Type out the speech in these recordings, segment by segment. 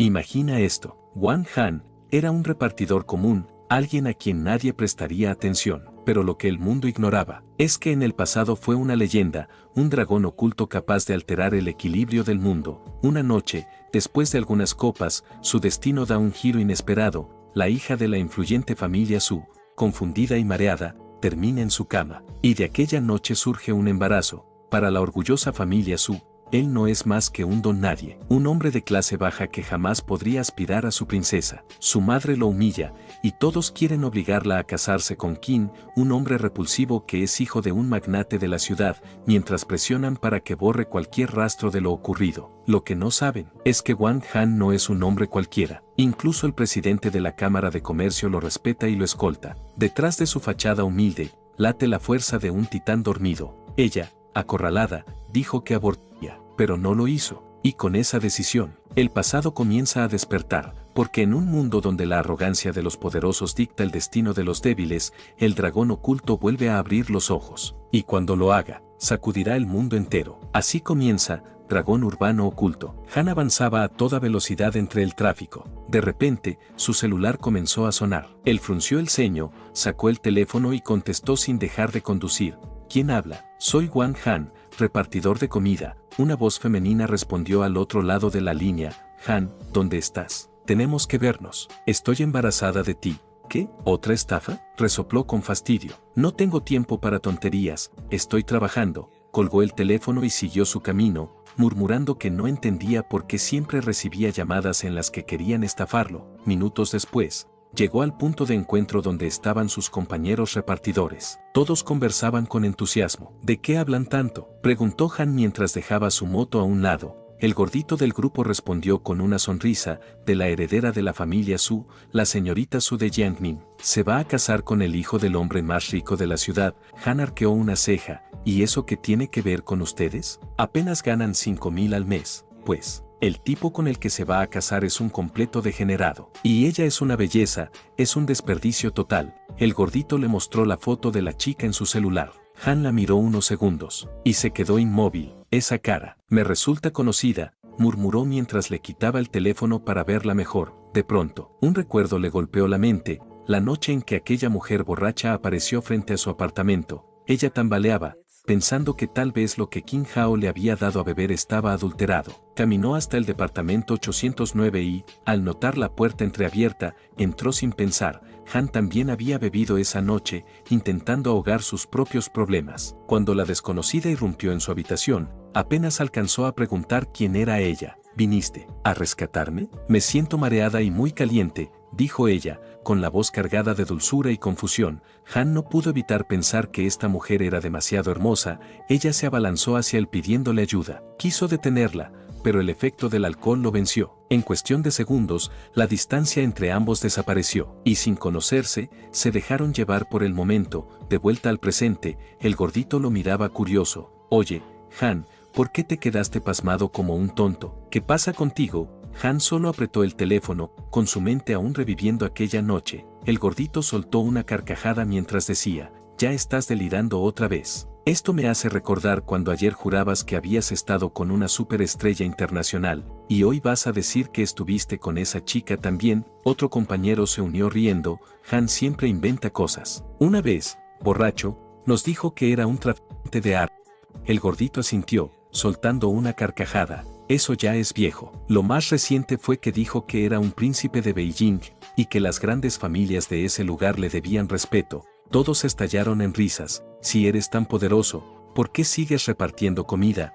Imagina esto. Wang Han era un repartidor común, alguien a quien nadie prestaría atención. Pero lo que el mundo ignoraba es que en el pasado fue una leyenda, un dragón oculto capaz de alterar el equilibrio del mundo. Una noche, después de algunas copas, su destino da un giro inesperado. La hija de la influyente familia Su, confundida y mareada, termina en su cama. Y de aquella noche surge un embarazo. Para la orgullosa familia Su, él no es más que un don nadie, un hombre de clase baja que jamás podría aspirar a su princesa. Su madre lo humilla, y todos quieren obligarla a casarse con Qin, un hombre repulsivo que es hijo de un magnate de la ciudad, mientras presionan para que borre cualquier rastro de lo ocurrido. Lo que no saben es que Wang Han no es un hombre cualquiera. Incluso el presidente de la Cámara de Comercio lo respeta y lo escolta. Detrás de su fachada humilde, late la fuerza de un titán dormido. Ella, acorralada, dijo que abortaría, pero no lo hizo. Y con esa decisión, el pasado comienza a despertar, porque en un mundo donde la arrogancia de los poderosos dicta el destino de los débiles, el dragón oculto vuelve a abrir los ojos. Y cuando lo haga, sacudirá el mundo entero. Así comienza Dragón Urbano Oculto. Han avanzaba a toda velocidad entre el tráfico. De repente, su celular comenzó a sonar. Él frunció el ceño, sacó el teléfono y contestó sin dejar de conducir. ¿Quién habla? Soy Wang Han, repartidor de comida. Una voz femenina respondió al otro lado de la línea. Han, ¿dónde estás? Tenemos que vernos. Estoy embarazada de ti. ¿Qué? ¿Otra estafa? Resopló con fastidio. No tengo tiempo para tonterías, estoy trabajando. Colgó el teléfono y siguió su camino, murmurando que no entendía por qué siempre recibía llamadas en las que querían estafarlo. Minutos después, llegó al punto de encuentro donde estaban sus compañeros repartidores. Todos conversaban con entusiasmo. ¿De qué hablan tanto?, preguntó Han mientras dejaba su moto a un lado. El gordito del grupo respondió con una sonrisa. De la heredera de la familia Su, la señorita Su de Jiangmin, se va a casar con el hijo del hombre más rico de la ciudad. Han arqueó una ceja. ¿Y eso qué tiene que ver con ustedes? Apenas ganan 5,000 al mes. Pues, el tipo con el que se va a casar es un completo degenerado. Y ella es una belleza, es un desperdicio total. El gordito le mostró la foto de la chica en su celular. Han la miró unos segundos, y se quedó inmóvil. Esa cara, me resulta conocida, murmuró mientras le quitaba el teléfono para verla mejor. De pronto, un recuerdo le golpeó la mente, la noche en que aquella mujer borracha apareció frente a su apartamento. Ella tambaleaba, pensando que tal vez lo que Qin Hao le había dado a beber estaba adulterado. Caminó hasta el departamento 809 y, al notar la puerta entreabierta, entró sin pensar. Han también había bebido esa noche, intentando ahogar sus propios problemas. Cuando la desconocida irrumpió en su habitación, apenas alcanzó a preguntar quién era ella. ¿Viniste a rescatarme? Me siento mareada y muy caliente, dijo ella, con la voz cargada de dulzura y confusión. Han no pudo evitar pensar que esta mujer era demasiado hermosa. Ella se abalanzó hacia él pidiéndole ayuda. Quiso detenerla, pero el efecto del alcohol lo venció. En cuestión de segundos, la distancia entre ambos desapareció, y sin conocerse, se dejaron llevar por el momento. De vuelta al presente, el gordito lo miraba curioso. Oye, Han, ¿por qué te quedaste pasmado como un tonto? ¿Qué pasa contigo? Han solo apretó el teléfono, con su mente aún reviviendo aquella noche. El gordito soltó una carcajada mientras decía, ya estás delirando otra vez. Esto me hace recordar cuando ayer jurabas que habías estado con una superestrella internacional, y hoy vas a decir que estuviste con esa chica también. Otro compañero se unió riendo. Han siempre inventa cosas. Una vez, borracho, nos dijo que era un traficante de armas. El gordito asintió, soltando una carcajada. Eso ya es viejo. Lo más reciente fue que dijo que era un príncipe de Beijing, y que las grandes familias de ese lugar le debían respeto. Todos estallaron en risas. Si eres tan poderoso, ¿por qué sigues repartiendo comida?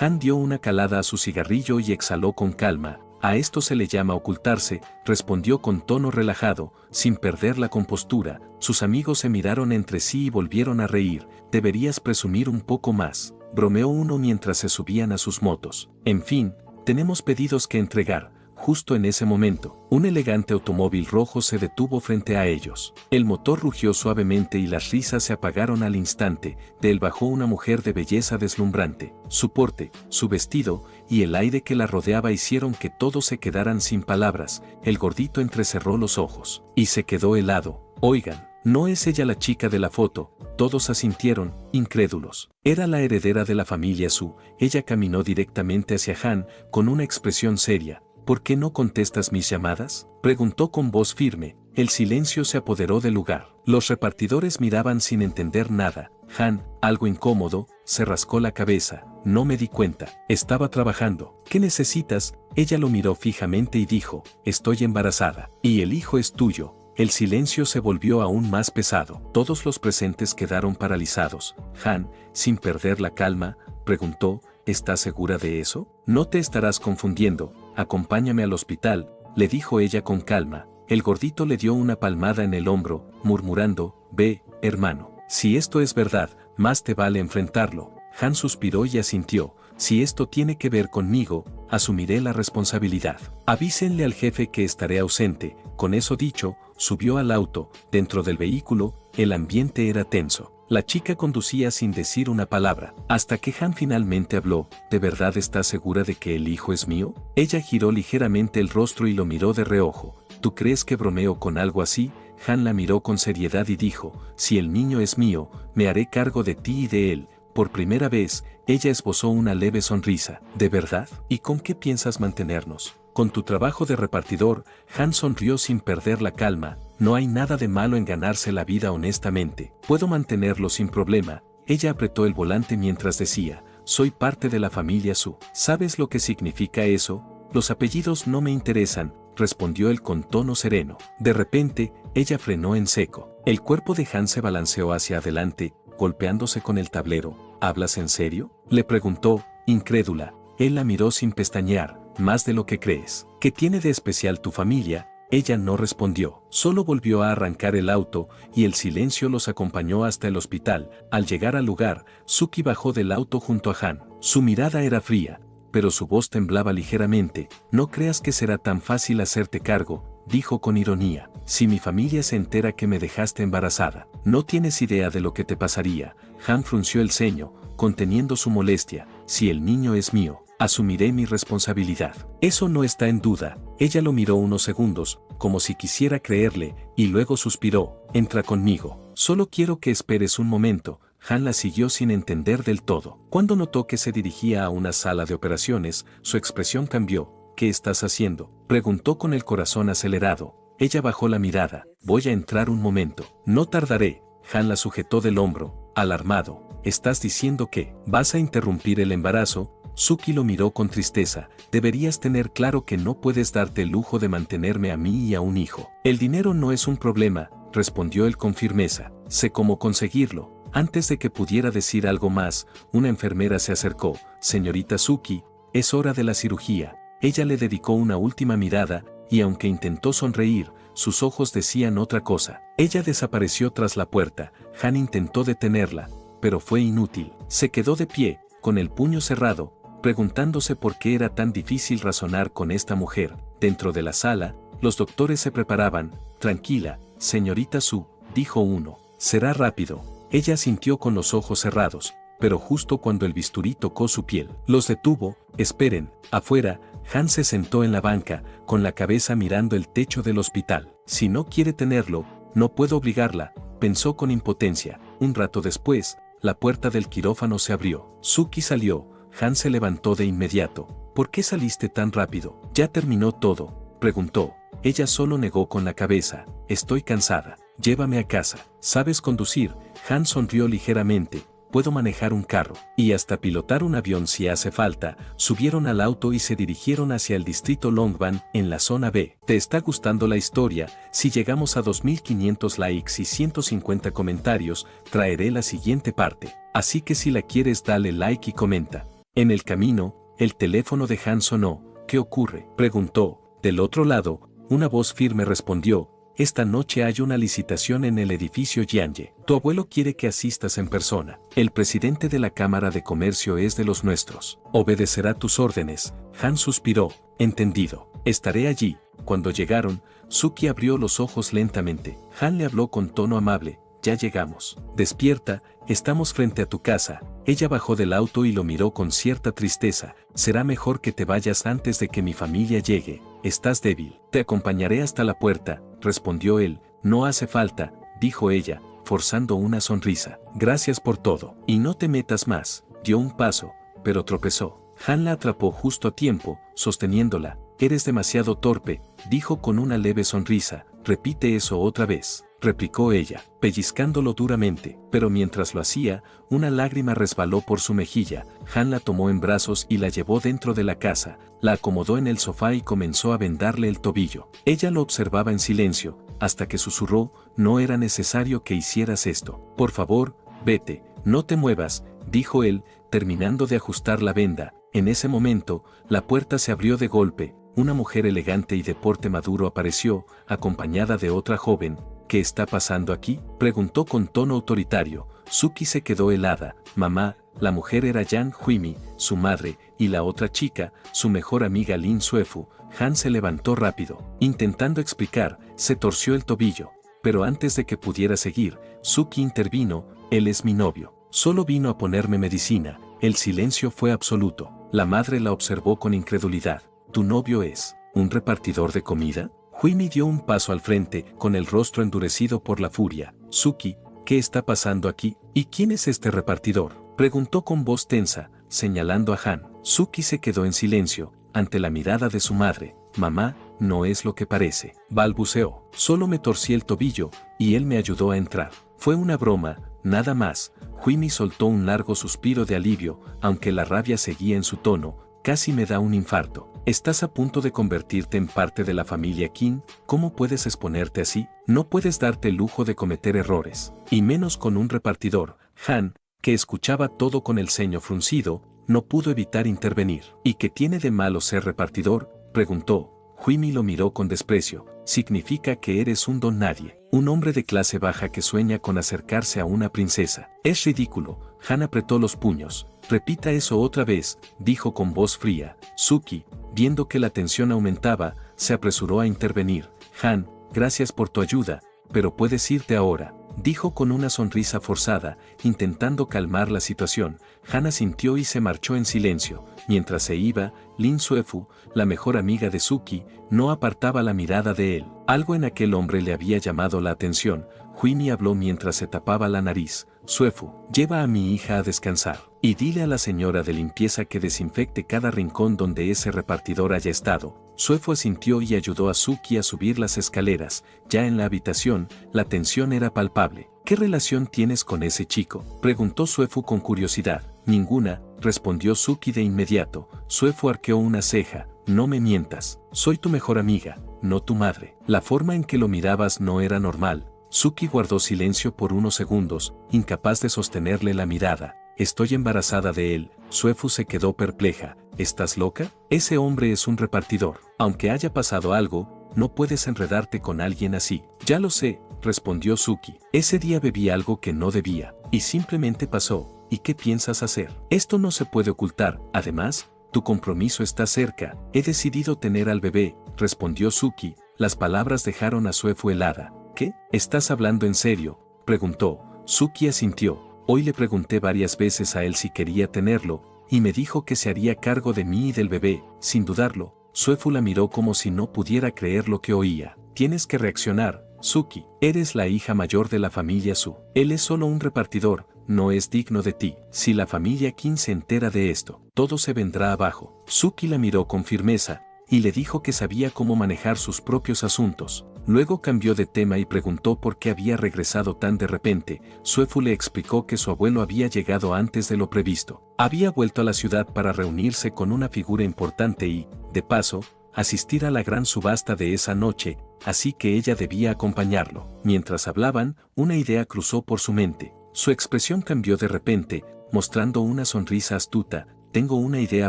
Han dio una calada a su cigarrillo y exhaló con calma. A esto se le llama ocultarse, respondió con tono relajado, sin perder la compostura. Sus amigos se miraron entre sí y volvieron a reír. Deberías presumir un poco más, bromeó uno mientras se subían a sus motos. En fin, tenemos pedidos que entregar. Justo en ese momento, un elegante automóvil rojo se detuvo frente a ellos. El motor rugió suavemente y las risas se apagaron al instante. De él bajó una mujer de belleza deslumbrante. Su porte, su vestido y el aire que la rodeaba hicieron que todos se quedaran sin palabras. El gordito entrecerró los ojos y se quedó helado. Oigan, ¿no es ella la chica de la foto? Todos asintieron, incrédulos. Era la heredera de la familia Su. Ella caminó directamente hacia Han, con una expresión seria. ¿por qué no contestas mis llamadas?, preguntó con voz firme. El silencio se apoderó del lugar. Los repartidores miraban sin entender nada. Han, algo incómodo, se rascó la cabeza. No me di cuenta. Estaba trabajando. ¿Qué necesitas? Ella lo miró fijamente y dijo, estoy embarazada. Y el hijo es tuyo. El silencio se volvió aún más pesado. Todos los presentes quedaron paralizados. Han, sin perder la calma, preguntó, ¿estás segura de eso? No te estarás confundiendo. Acompáñame al hospital, le dijo ella con calma. El gordito le dio una palmada en el hombro, murmurando, ve, hermano. Si esto es verdad, más te vale enfrentarlo. Han suspiró y asintió. Si esto tiene que ver conmigo, asumiré la responsabilidad. Avísenle al jefe que estaré ausente. Con eso dicho, subió al auto. Dentro del vehículo, el ambiente era tenso. La chica conducía sin decir una palabra, hasta que Han finalmente habló. ¿De verdad estás segura de que el hijo es mío? Ella giró ligeramente el rostro y lo miró de reojo. ¿Tú crees que bromeo con algo así? Han la miró con seriedad y dijo, si el niño es mío, me haré cargo de ti y de él. Por primera vez, ella esbozó una leve sonrisa. ¿De verdad? ¿Y con qué piensas mantenernos? Con tu trabajo de repartidor. Han sonrió sin perder la calma. No hay nada de malo en ganarse la vida honestamente. Puedo mantenerlo sin problema. Ella apretó el volante mientras decía, soy parte de la familia Su. ¿Sabes lo que significa eso? Los apellidos no me interesan, respondió él con tono sereno. De repente, ella frenó en seco. El cuerpo de Han se balanceó hacia adelante, golpeándose con el tablero. ¿Hablas en serio?, le preguntó, incrédula. Él la miró sin pestañear. Más de lo que crees. ¿Qué tiene de especial tu familia? Ella no respondió, solo volvió a arrancar el auto y el silencio los acompañó hasta el hospital. Al llegar al lugar, Suki bajó del auto junto a Han. Su mirada era fría, pero su voz temblaba ligeramente. No creas que será tan fácil hacerte cargo, dijo con ironía. Si mi familia se entera que me dejaste embarazada, no tienes idea de lo que te pasaría. Han frunció el ceño, conteniendo su molestia. Si el niño es mío, asumiré mi responsabilidad. Eso no está en duda. Ella lo miró unos segundos, como si quisiera creerle, y luego suspiró. Entra conmigo. Solo quiero que esperes un momento. Han la siguió sin entender del todo. Cuando notó que se dirigía a una sala de operaciones, su expresión cambió. ¿Qué estás haciendo?, preguntó con el corazón acelerado. Ella bajó la mirada. Voy a entrar un momento. No tardaré. Han la sujetó del hombro, alarmado. ¿Estás diciendo que vas a interrumpir el embarazo? Suki lo miró con tristeza. Deberías tener claro que no puedes darte el lujo de mantenerme a mí y a un hijo. El dinero no es un problema, respondió él con firmeza. Sé cómo conseguirlo. Antes de que pudiera decir algo más, una enfermera se acercó. Señorita Suki, es hora de la cirugía. Ella le dedicó una última mirada, y aunque intentó sonreír, sus ojos decían otra cosa. Ella desapareció tras la puerta. Han intentó detenerla, pero fue inútil. Se quedó de pie, con el puño cerrado, preguntándose por qué era tan difícil razonar con esta mujer. Dentro de la sala, los doctores se preparaban. Tranquila, señorita Su, dijo uno. Será rápido. Ella sintió con los ojos cerrados, pero justo cuando el bisturí tocó su piel, los detuvo. Esperen, afuera. Han se sentó en la banca, con la cabeza mirando el techo del hospital. Si no quiere tenerlo, no puedo obligarla, pensó con impotencia. Un rato después, la puerta del quirófano se abrió. Suki salió. Han se levantó de inmediato. ¿Por qué saliste tan rápido? ¿Ya terminó todo?, preguntó. Ella solo negó con la cabeza. Estoy cansada. Llévame a casa. ¿Sabes conducir? Han sonrió ligeramente. Puedo manejar un carro, y hasta pilotar un avión si hace falta. Subieron al auto y se dirigieron hacia el distrito Longban, en la zona B. ¿Te está gustando la historia? Si llegamos a 2500 likes y 150 comentarios, traeré la siguiente parte. Así que si la quieres dale like y comenta. En el camino, el teléfono de Han sonó. ¿Qué ocurre?, preguntó. Del otro lado, una voz firme respondió. Esta noche hay una licitación en el edificio Yanye. Tu abuelo quiere que asistas en persona. El presidente de la Cámara de Comercio es de los nuestros. Obedecerá tus órdenes. Han suspiró. Entendido. Estaré allí. Cuando llegaron, Suki abrió los ojos lentamente. Han le habló con tono amable. Ya llegamos. Despierta, estamos frente a tu casa. Ella bajó del auto y lo miró con cierta tristeza. Será mejor que te vayas antes de que mi familia llegue. Estás débil. Te acompañaré hasta la puerta, respondió él. No hace falta, dijo ella, forzando una sonrisa. Gracias por todo. Y no te metas más. Dio un paso, pero tropezó. Han la atrapó justo a tiempo, sosteniéndola. eres demasiado torpe, dijo con una leve sonrisa. Repite eso otra vez, replicó ella, pellizcándolo duramente, pero mientras lo hacía, una lágrima resbaló por su mejilla. Han la tomó en brazos y la llevó dentro de la casa, la acomodó en el sofá y comenzó a vendarle el tobillo. Ella lo observaba en silencio, hasta que susurró, no era necesario que hicieras esto. Por favor, vete, no te muevas, dijo él, terminando de ajustar la venda. En ese momento, la puerta se abrió de golpe. Una mujer elegante y de porte maduro apareció, acompañada de otra joven. ¿Qué está pasando aquí?, preguntó con tono autoritario. Suki se quedó helada. Mamá, la mujer era Yang Huimi, su madre, y la otra chica, su mejor amiga Lin Suefu. Han se levantó rápido. Intentando explicar, se torció el tobillo. Pero antes de que pudiera seguir, Suki intervino, él es mi novio. Solo vino a ponerme medicina. El silencio fue absoluto. La madre la observó con incredulidad. ¿Tu novio es un repartidor de comida? Huimi dio un paso al frente, con el rostro endurecido por la furia. Suki, ¿qué está pasando aquí? ¿Y quién es este repartidor?, preguntó con voz tensa, señalando a Han. Suki se quedó en silencio, ante la mirada de su madre. Mamá, no es lo que parece, balbuceó. Solo me torcí el tobillo, y él me ayudó a entrar. Fue una broma, nada más. Huimi soltó un largo suspiro de alivio, aunque la rabia seguía en su tono. Casi me da un infarto. Estás a punto de convertirte en parte de la familia Qin. ¿Cómo puedes exponerte así? No puedes darte el lujo de cometer errores, y menos con un repartidor. Han, que escuchaba todo con el ceño fruncido, no pudo evitar intervenir. ¿Y qué tiene de malo ser repartidor?, preguntó. Huimi lo miró con desprecio. Significa que eres un don nadie, un hombre de clase baja que sueña con acercarse a una princesa. Es ridículo. Han apretó los puños. Repita eso otra vez, dijo con voz fría. Suki, viendo que la tensión aumentaba, se apresuró a intervenir. Han, gracias por tu ayuda, pero puedes irte ahora, dijo con una sonrisa forzada, intentando calmar la situación. Han asintió y se marchó en silencio. Mientras se iba, Lin Suefu, la mejor amiga de Suki, no apartaba la mirada de él. Algo en aquel hombre le había llamado la atención. Huimi habló mientras se tapaba la nariz. Suefu, lleva a mi hija a descansar, y dile a la señora de limpieza que desinfecte cada rincón donde ese repartidor haya estado. Suefu asintió y ayudó a Suki a subir las escaleras. Ya en la habitación, la tensión era palpable. ¿Qué relación tienes con ese chico?, preguntó Suefu con curiosidad. Ninguna, respondió Suki de inmediato. Suefu arqueó una ceja. No me mientas. Soy tu mejor amiga, no tu madre. La forma en que lo mirabas no era normal. Suki guardó silencio por unos segundos, incapaz de sostenerle la mirada. Estoy embarazada de él. Suefu se quedó perpleja. ¿Estás loca? Ese hombre es un repartidor. Aunque haya pasado algo, no puedes enredarte con alguien así. Ya lo sé, respondió Suki. Ese día bebí algo que no debía, y simplemente pasó. ¿Y qué piensas hacer? Esto no se puede ocultar. Además, tu compromiso está cerca. He decidido tener al bebé, respondió Suki. Las palabras dejaron a Suefu helada. ¿Qué? ¿Estás hablando en serio?, preguntó. Suki asintió. Hoy le pregunté varias veces a él si quería tenerlo, y me dijo que se haría cargo de mí y del bebé, sin dudarlo. Suefu la miró como si no pudiera creer lo que oía. Tienes que reaccionar, Suki. Eres la hija mayor de la familia Su. Él es solo un repartidor, no es digno de ti. Si la familia Qin se entera de esto, todo se vendrá abajo. Suki la miró con firmeza, y le dijo que sabía cómo manejar sus propios asuntos. Luego cambió de tema y preguntó por qué había regresado tan de repente. Suefu le explicó que su abuelo había llegado antes de lo previsto. Había vuelto a la ciudad para reunirse con una figura importante y, de paso, asistir a la gran subasta de esa noche, así que ella debía acompañarlo. Mientras hablaban, una idea cruzó por su mente. Su expresión cambió de repente, mostrando una sonrisa astuta. Tengo una idea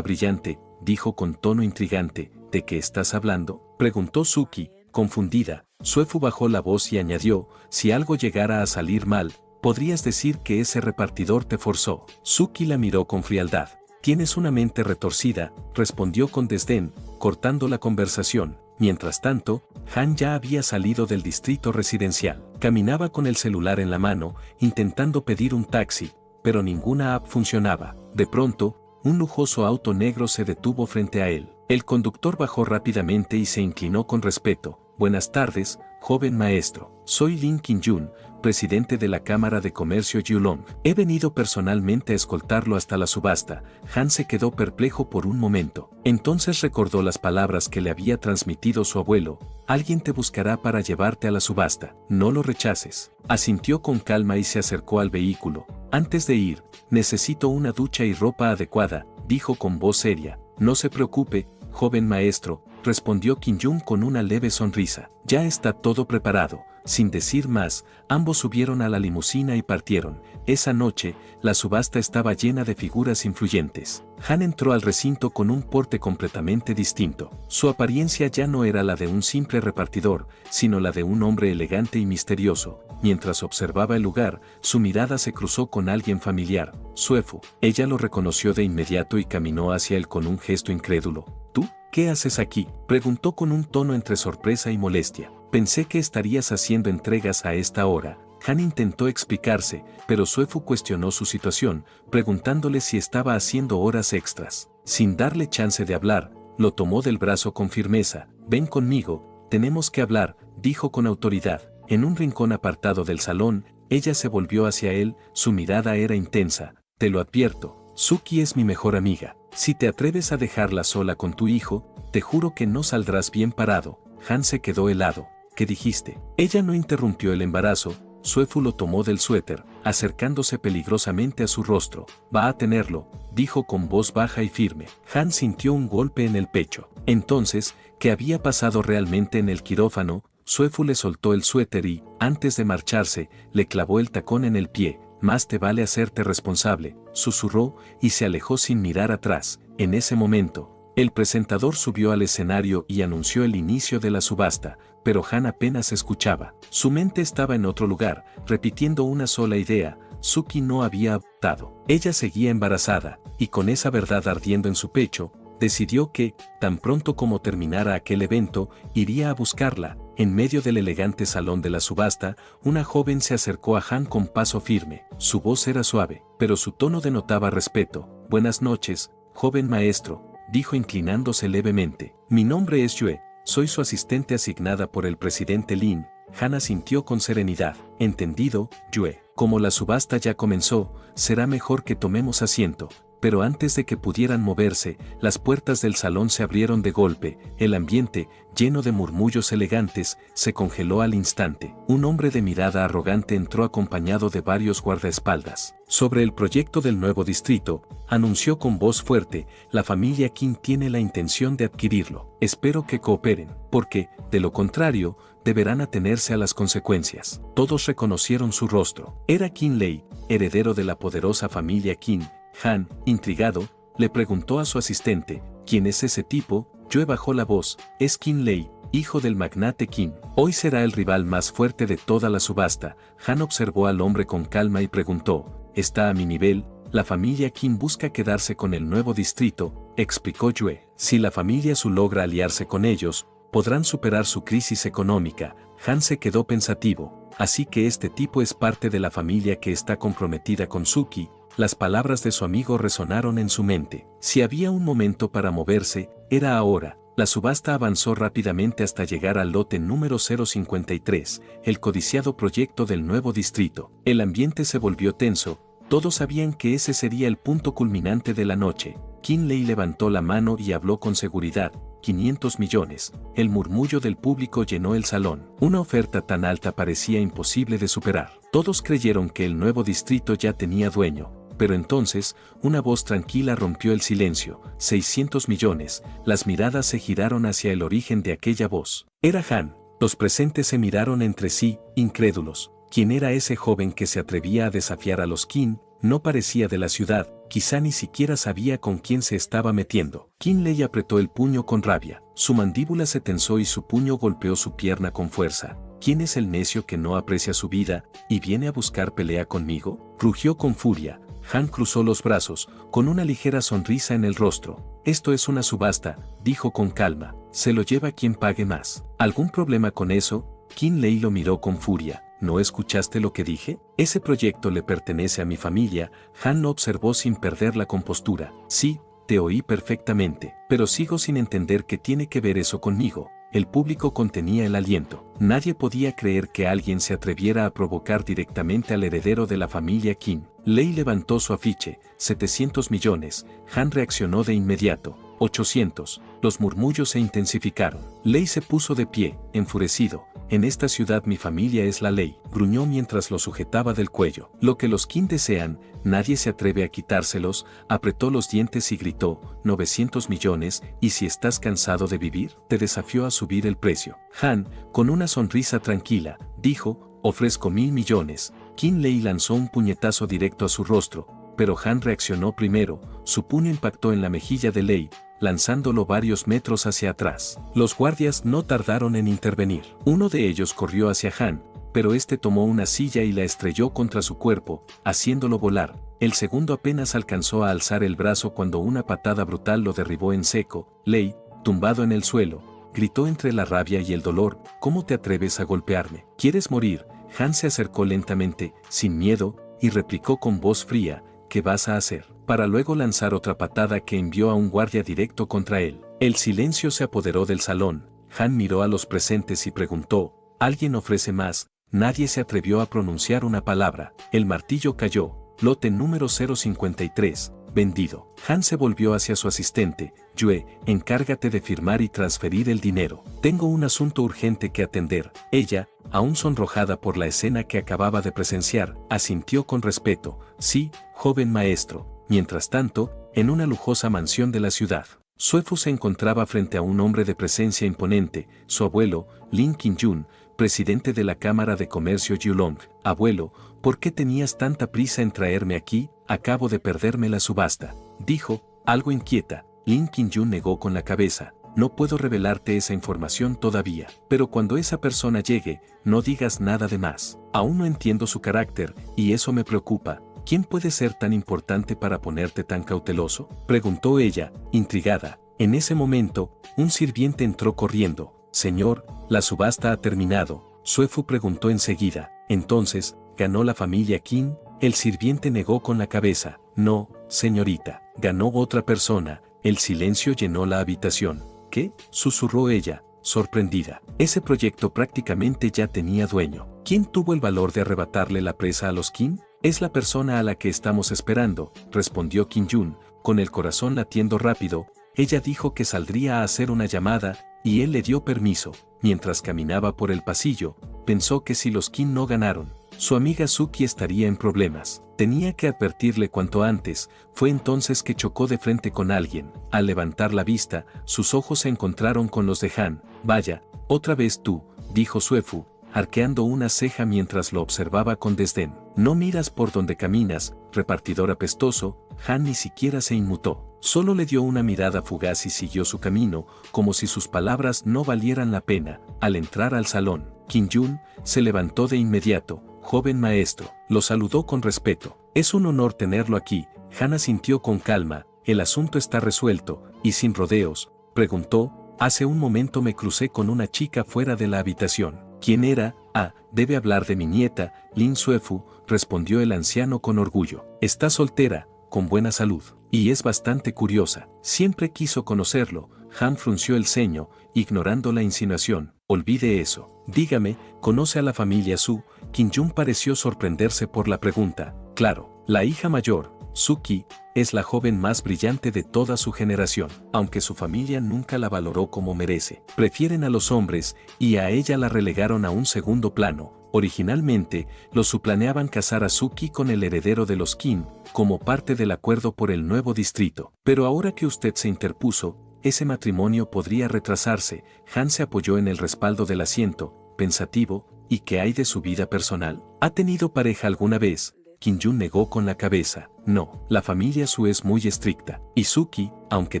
brillante, dijo con tono intrigante. ¿De qué estás hablando?, preguntó Suki, confundida. Suefu bajó la voz y añadió, si algo llegara a salir mal, podrías decir que ese repartidor te forzó. Suki la miró con frialdad. Tienes una mente retorcida, respondió con desdén, cortando la conversación. Mientras tanto, Han ya había salido del distrito residencial. Caminaba con el celular en la mano, intentando pedir un taxi, pero ninguna app funcionaba. De pronto, un lujoso auto negro se detuvo frente a él. El conductor bajó rápidamente y se inclinó con respeto. Buenas tardes, joven maestro. soy Lin Qinjun, presidente de la Cámara de Comercio Yulong. He venido personalmente a escoltarlo hasta la subasta. Han se quedó perplejo por un momento. Entonces recordó las palabras que le había transmitido su abuelo. Alguien te buscará para llevarte a la subasta. No lo rechaces. Asintió con calma y se acercó al vehículo. Antes de ir, necesito una ducha y ropa adecuada, dijo con voz seria. No se preocupe, joven maestro, respondió Qinjun con una leve sonrisa. Ya está todo preparado. Sin decir más, ambos subieron a la limusina y partieron. Esa noche, la subasta estaba llena de figuras influyentes. Han entró al recinto con un porte completamente distinto. Su apariencia ya no era la de un simple repartidor, sino la de un hombre elegante y misterioso. Mientras observaba el lugar, su mirada se cruzó con alguien familiar, Suefu. Ella lo reconoció de inmediato y caminó hacia él con un gesto incrédulo. ¿Tú? ¿Qué haces aquí?, preguntó con un tono entre sorpresa y molestia. Pensé que estarías haciendo entregas a esta hora. Han intentó explicarse, pero Suefu cuestionó su situación, preguntándole si estaba haciendo horas extras. Sin darle chance de hablar, lo tomó del brazo con firmeza. Ven conmigo, tenemos que hablar, dijo con autoridad. En un rincón apartado del salón, ella se volvió hacia él, su mirada era intensa. Te lo advierto, Suki es mi mejor amiga. Si te atreves a dejarla sola con tu hijo, te juro que no saldrás bien parado. Han se quedó helado. ¿Qué dijiste? Ella no interrumpió el embarazo. Suefu lo tomó del suéter, acercándose peligrosamente a su rostro. Va a tenerlo, dijo con voz baja y firme. Han sintió un golpe en el pecho. Entonces, ¿qué había pasado realmente en el quirófano? Suefu le soltó el suéter y, antes de marcharse, le clavó el tacón en el pie. Más te vale hacerte responsable, susurró, y se alejó sin mirar atrás. En ese momento, el presentador subió al escenario y anunció el inicio de la subasta, pero Han apenas escuchaba. Su mente estaba en otro lugar, repitiendo una sola idea. Suki no había abortado. Ella seguía embarazada, y con esa verdad ardiendo en su pecho, decidió que, tan pronto como terminara aquel evento, iría a buscarla. En medio del elegante salón de la subasta, una joven se acercó a Han con paso firme. Su voz era suave, pero su tono denotaba respeto. Buenas noches, joven maestro, dijo inclinándose levemente. Mi nombre es Yue, soy su asistente asignada por el presidente Lin. Han asintió con serenidad. Entendido, Yue. Como la subasta ya comenzó, será mejor que tomemos asiento. Pero antes de que pudieran moverse, las puertas del salón se abrieron de golpe. El ambiente, lleno de murmullos elegantes, se congeló al instante. Un hombre de mirada arrogante entró acompañado de varios guardaespaldas. Sobre el proyecto del nuevo distrito, anunció con voz fuerte, la familia Qin tiene la intención de adquirirlo. Espero que cooperen, porque, de lo contrario, deberán atenerse a las consecuencias. Todos reconocieron su rostro. Era Qin Lei, heredero de la poderosa familia Qin. Han, intrigado, le preguntó a su asistente, ¿quién es ese tipo? Yue bajó la voz, es Qin Lei, hijo del magnate Qin. Hoy será el rival más fuerte de toda la subasta. Han observó al hombre con calma y preguntó, ¿está a mi nivel? La familia Qin busca quedarse con el nuevo distrito, explicó Yue. Si la familia Su logra aliarse con ellos, podrán superar su crisis económica. Han se quedó pensativo. Así que este tipo es parte de la familia que está comprometida con Suki. Las palabras de su amigo resonaron en su mente. Si había un momento para moverse, era ahora. La subasta avanzó rápidamente hasta llegar al lote número 053, el codiciado proyecto del nuevo distrito. El ambiente se volvió tenso. Todos sabían que ese sería el punto culminante de la noche. Qin Lei levantó la mano y habló con seguridad. 500 millones. El murmullo del público llenó el salón. Una oferta tan alta parecía imposible de superar. Todos creyeron que el nuevo distrito ya tenía dueño. Pero entonces, una voz tranquila rompió el silencio. 600 millones. Las miradas se giraron hacia el origen de aquella voz. Era Han. Los presentes se miraron entre sí, incrédulos. ¿Quién era ese joven que se atrevía a desafiar a los Qin? No parecía de la ciudad, quizá ni siquiera sabía con quién se estaba metiendo. Qin Lei apretó el puño con rabia. Su mandíbula se tensó y su puño golpeó su pierna con fuerza. ¿Quién es el necio que no aprecia su vida y viene a buscar pelea conmigo? Rugió con furia. Han cruzó los brazos, con una ligera sonrisa en el rostro. Esto es una subasta, dijo con calma. Se lo lleva quien pague más. ¿Algún problema con eso? Qin Lei lo miró con furia. ¿No escuchaste lo que dije? Ese proyecto le pertenece a mi familia. Han lo observó sin perder la compostura. Sí, te oí perfectamente, pero sigo sin entender qué tiene que ver eso conmigo. el público contenía el aliento. Nadie podía creer que alguien se atreviera a provocar directamente al heredero de la familia Qin. Lei levantó su afiche, 700 millones, Han reaccionó de inmediato, 800, los murmullos se intensificaron. Lei se puso de pie, enfurecido. En esta ciudad mi familia es la ley, gruñó mientras lo sujetaba del cuello. Lo que los Qin desean, nadie se atreve a quitárselos, apretó los dientes y gritó, 900 millones, y si estás cansado de vivir, te desafió a subir el precio. Han, con una sonrisa tranquila, dijo, ofrezco 1000 millones. Qin Lei lanzó un puñetazo directo a su rostro, pero Han reaccionó primero, su puño impactó en la mejilla de Lei, lanzándolo varios metros hacia atrás. Los guardias no tardaron en intervenir. Uno de ellos corrió hacia Han, pero este tomó una silla y la estrelló contra su cuerpo, haciéndolo volar. El segundo apenas alcanzó a alzar el brazo cuando una patada brutal lo derribó en seco. Lei, tumbado en el suelo, gritó entre la rabia y el dolor, ¿cómo te atreves a golpearme? ¿Quieres morir? Han se acercó lentamente, sin miedo, y replicó con voz fría, ¿qué vas a hacer? Para luego lanzar otra patada que envió a un guardia directo contra él. El silencio se apoderó del salón. Han miró a los presentes y preguntó, ¿alguien ofrece más? Nadie se atrevió a pronunciar una palabra. El martillo cayó. Lote número 053, vendido. Han se volvió hacia su asistente. Yue, encárgate de firmar y transferir el dinero. Tengo un asunto urgente que atender. Ella, aún sonrojada por la escena que acababa de presenciar, asintió con respeto. Sí, joven maestro. Mientras tanto, en una lujosa mansión de la ciudad, Suefu se encontraba frente a un hombre de presencia imponente, su abuelo, Lin Qinjun, presidente de la Cámara de Comercio Yulong. Abuelo, ¿por qué tenías tanta prisa en traerme aquí? Acabo de perderme la subasta, dijo, algo inquieta. Lin Qinjun negó con la cabeza. No puedo revelarte esa información todavía, pero cuando esa persona llegue, no digas nada de más. Aún no entiendo su carácter, y eso me preocupa. ¿Quién puede ser tan importante para ponerte tan cauteloso? Preguntó ella, intrigada. En ese momento, un sirviente entró corriendo. Señor, la subasta ha terminado. Suefu preguntó enseguida. Entonces, ¿ganó la familia Qin? El sirviente negó con la cabeza. No, señorita, ganó otra persona. El silencio llenó la habitación. ¿Qué? Susurró ella, sorprendida. Ese proyecto prácticamente ya tenía dueño. ¿Quién tuvo el valor de arrebatarle la presa a los Qin? Es la persona a la que estamos esperando, respondió Qinjun, con el corazón latiendo rápido. Ella dijo que saldría a hacer una llamada, y él le dio permiso. Mientras caminaba por el pasillo, pensó que si los Qin no ganaron, su amiga Suki estaría en problemas. Tenía que advertirle cuanto antes. Fue entonces que chocó de frente con alguien. Al levantar la vista, sus ojos se encontraron con los de Han. Vaya, otra vez tú, dijo Suefu, arqueando una ceja mientras lo observaba con desdén. No miras por donde caminas, repartidor apestoso. Han ni siquiera se inmutó. Solo le dio una mirada fugaz y siguió su camino, como si sus palabras no valieran la pena. Al entrar al salón, Qinjun se levantó de inmediato. Joven maestro, lo saludó con respeto. Es un honor tenerlo aquí. Han asintió con calma. El asunto está resuelto, y sin rodeos. Preguntó, hace un momento me crucé con una chica fuera de la habitación. ¿Quién era? Ah, debe hablar de mi nieta, Lin Suefu, respondió el anciano con orgullo. Está soltera, con buena salud, y es bastante curiosa. Siempre quiso conocerlo. Han frunció el ceño, ignorando la insinuación. Olvide eso. Dígame, ¿conoce a la familia Su? Qinjun pareció sorprenderse por la pregunta. Claro, la hija mayor, Suki, es la joven más brillante de toda su generación, aunque su familia nunca la valoró como merece. Prefieren a los hombres, y a ella la relegaron a un segundo plano. Originalmente, los Su planeaban casar a Suki con el heredero de los Qin, como parte del acuerdo por el nuevo distrito. Pero ahora que usted se interpuso, ese matrimonio podría retrasarse. Han se apoyó en el respaldo del asiento, pensativo. ¿Y qué hay de su vida personal? ¿Ha tenido pareja alguna vez? Qinjun negó con la cabeza. No, la familia Su es muy estricta. Y Suki, aunque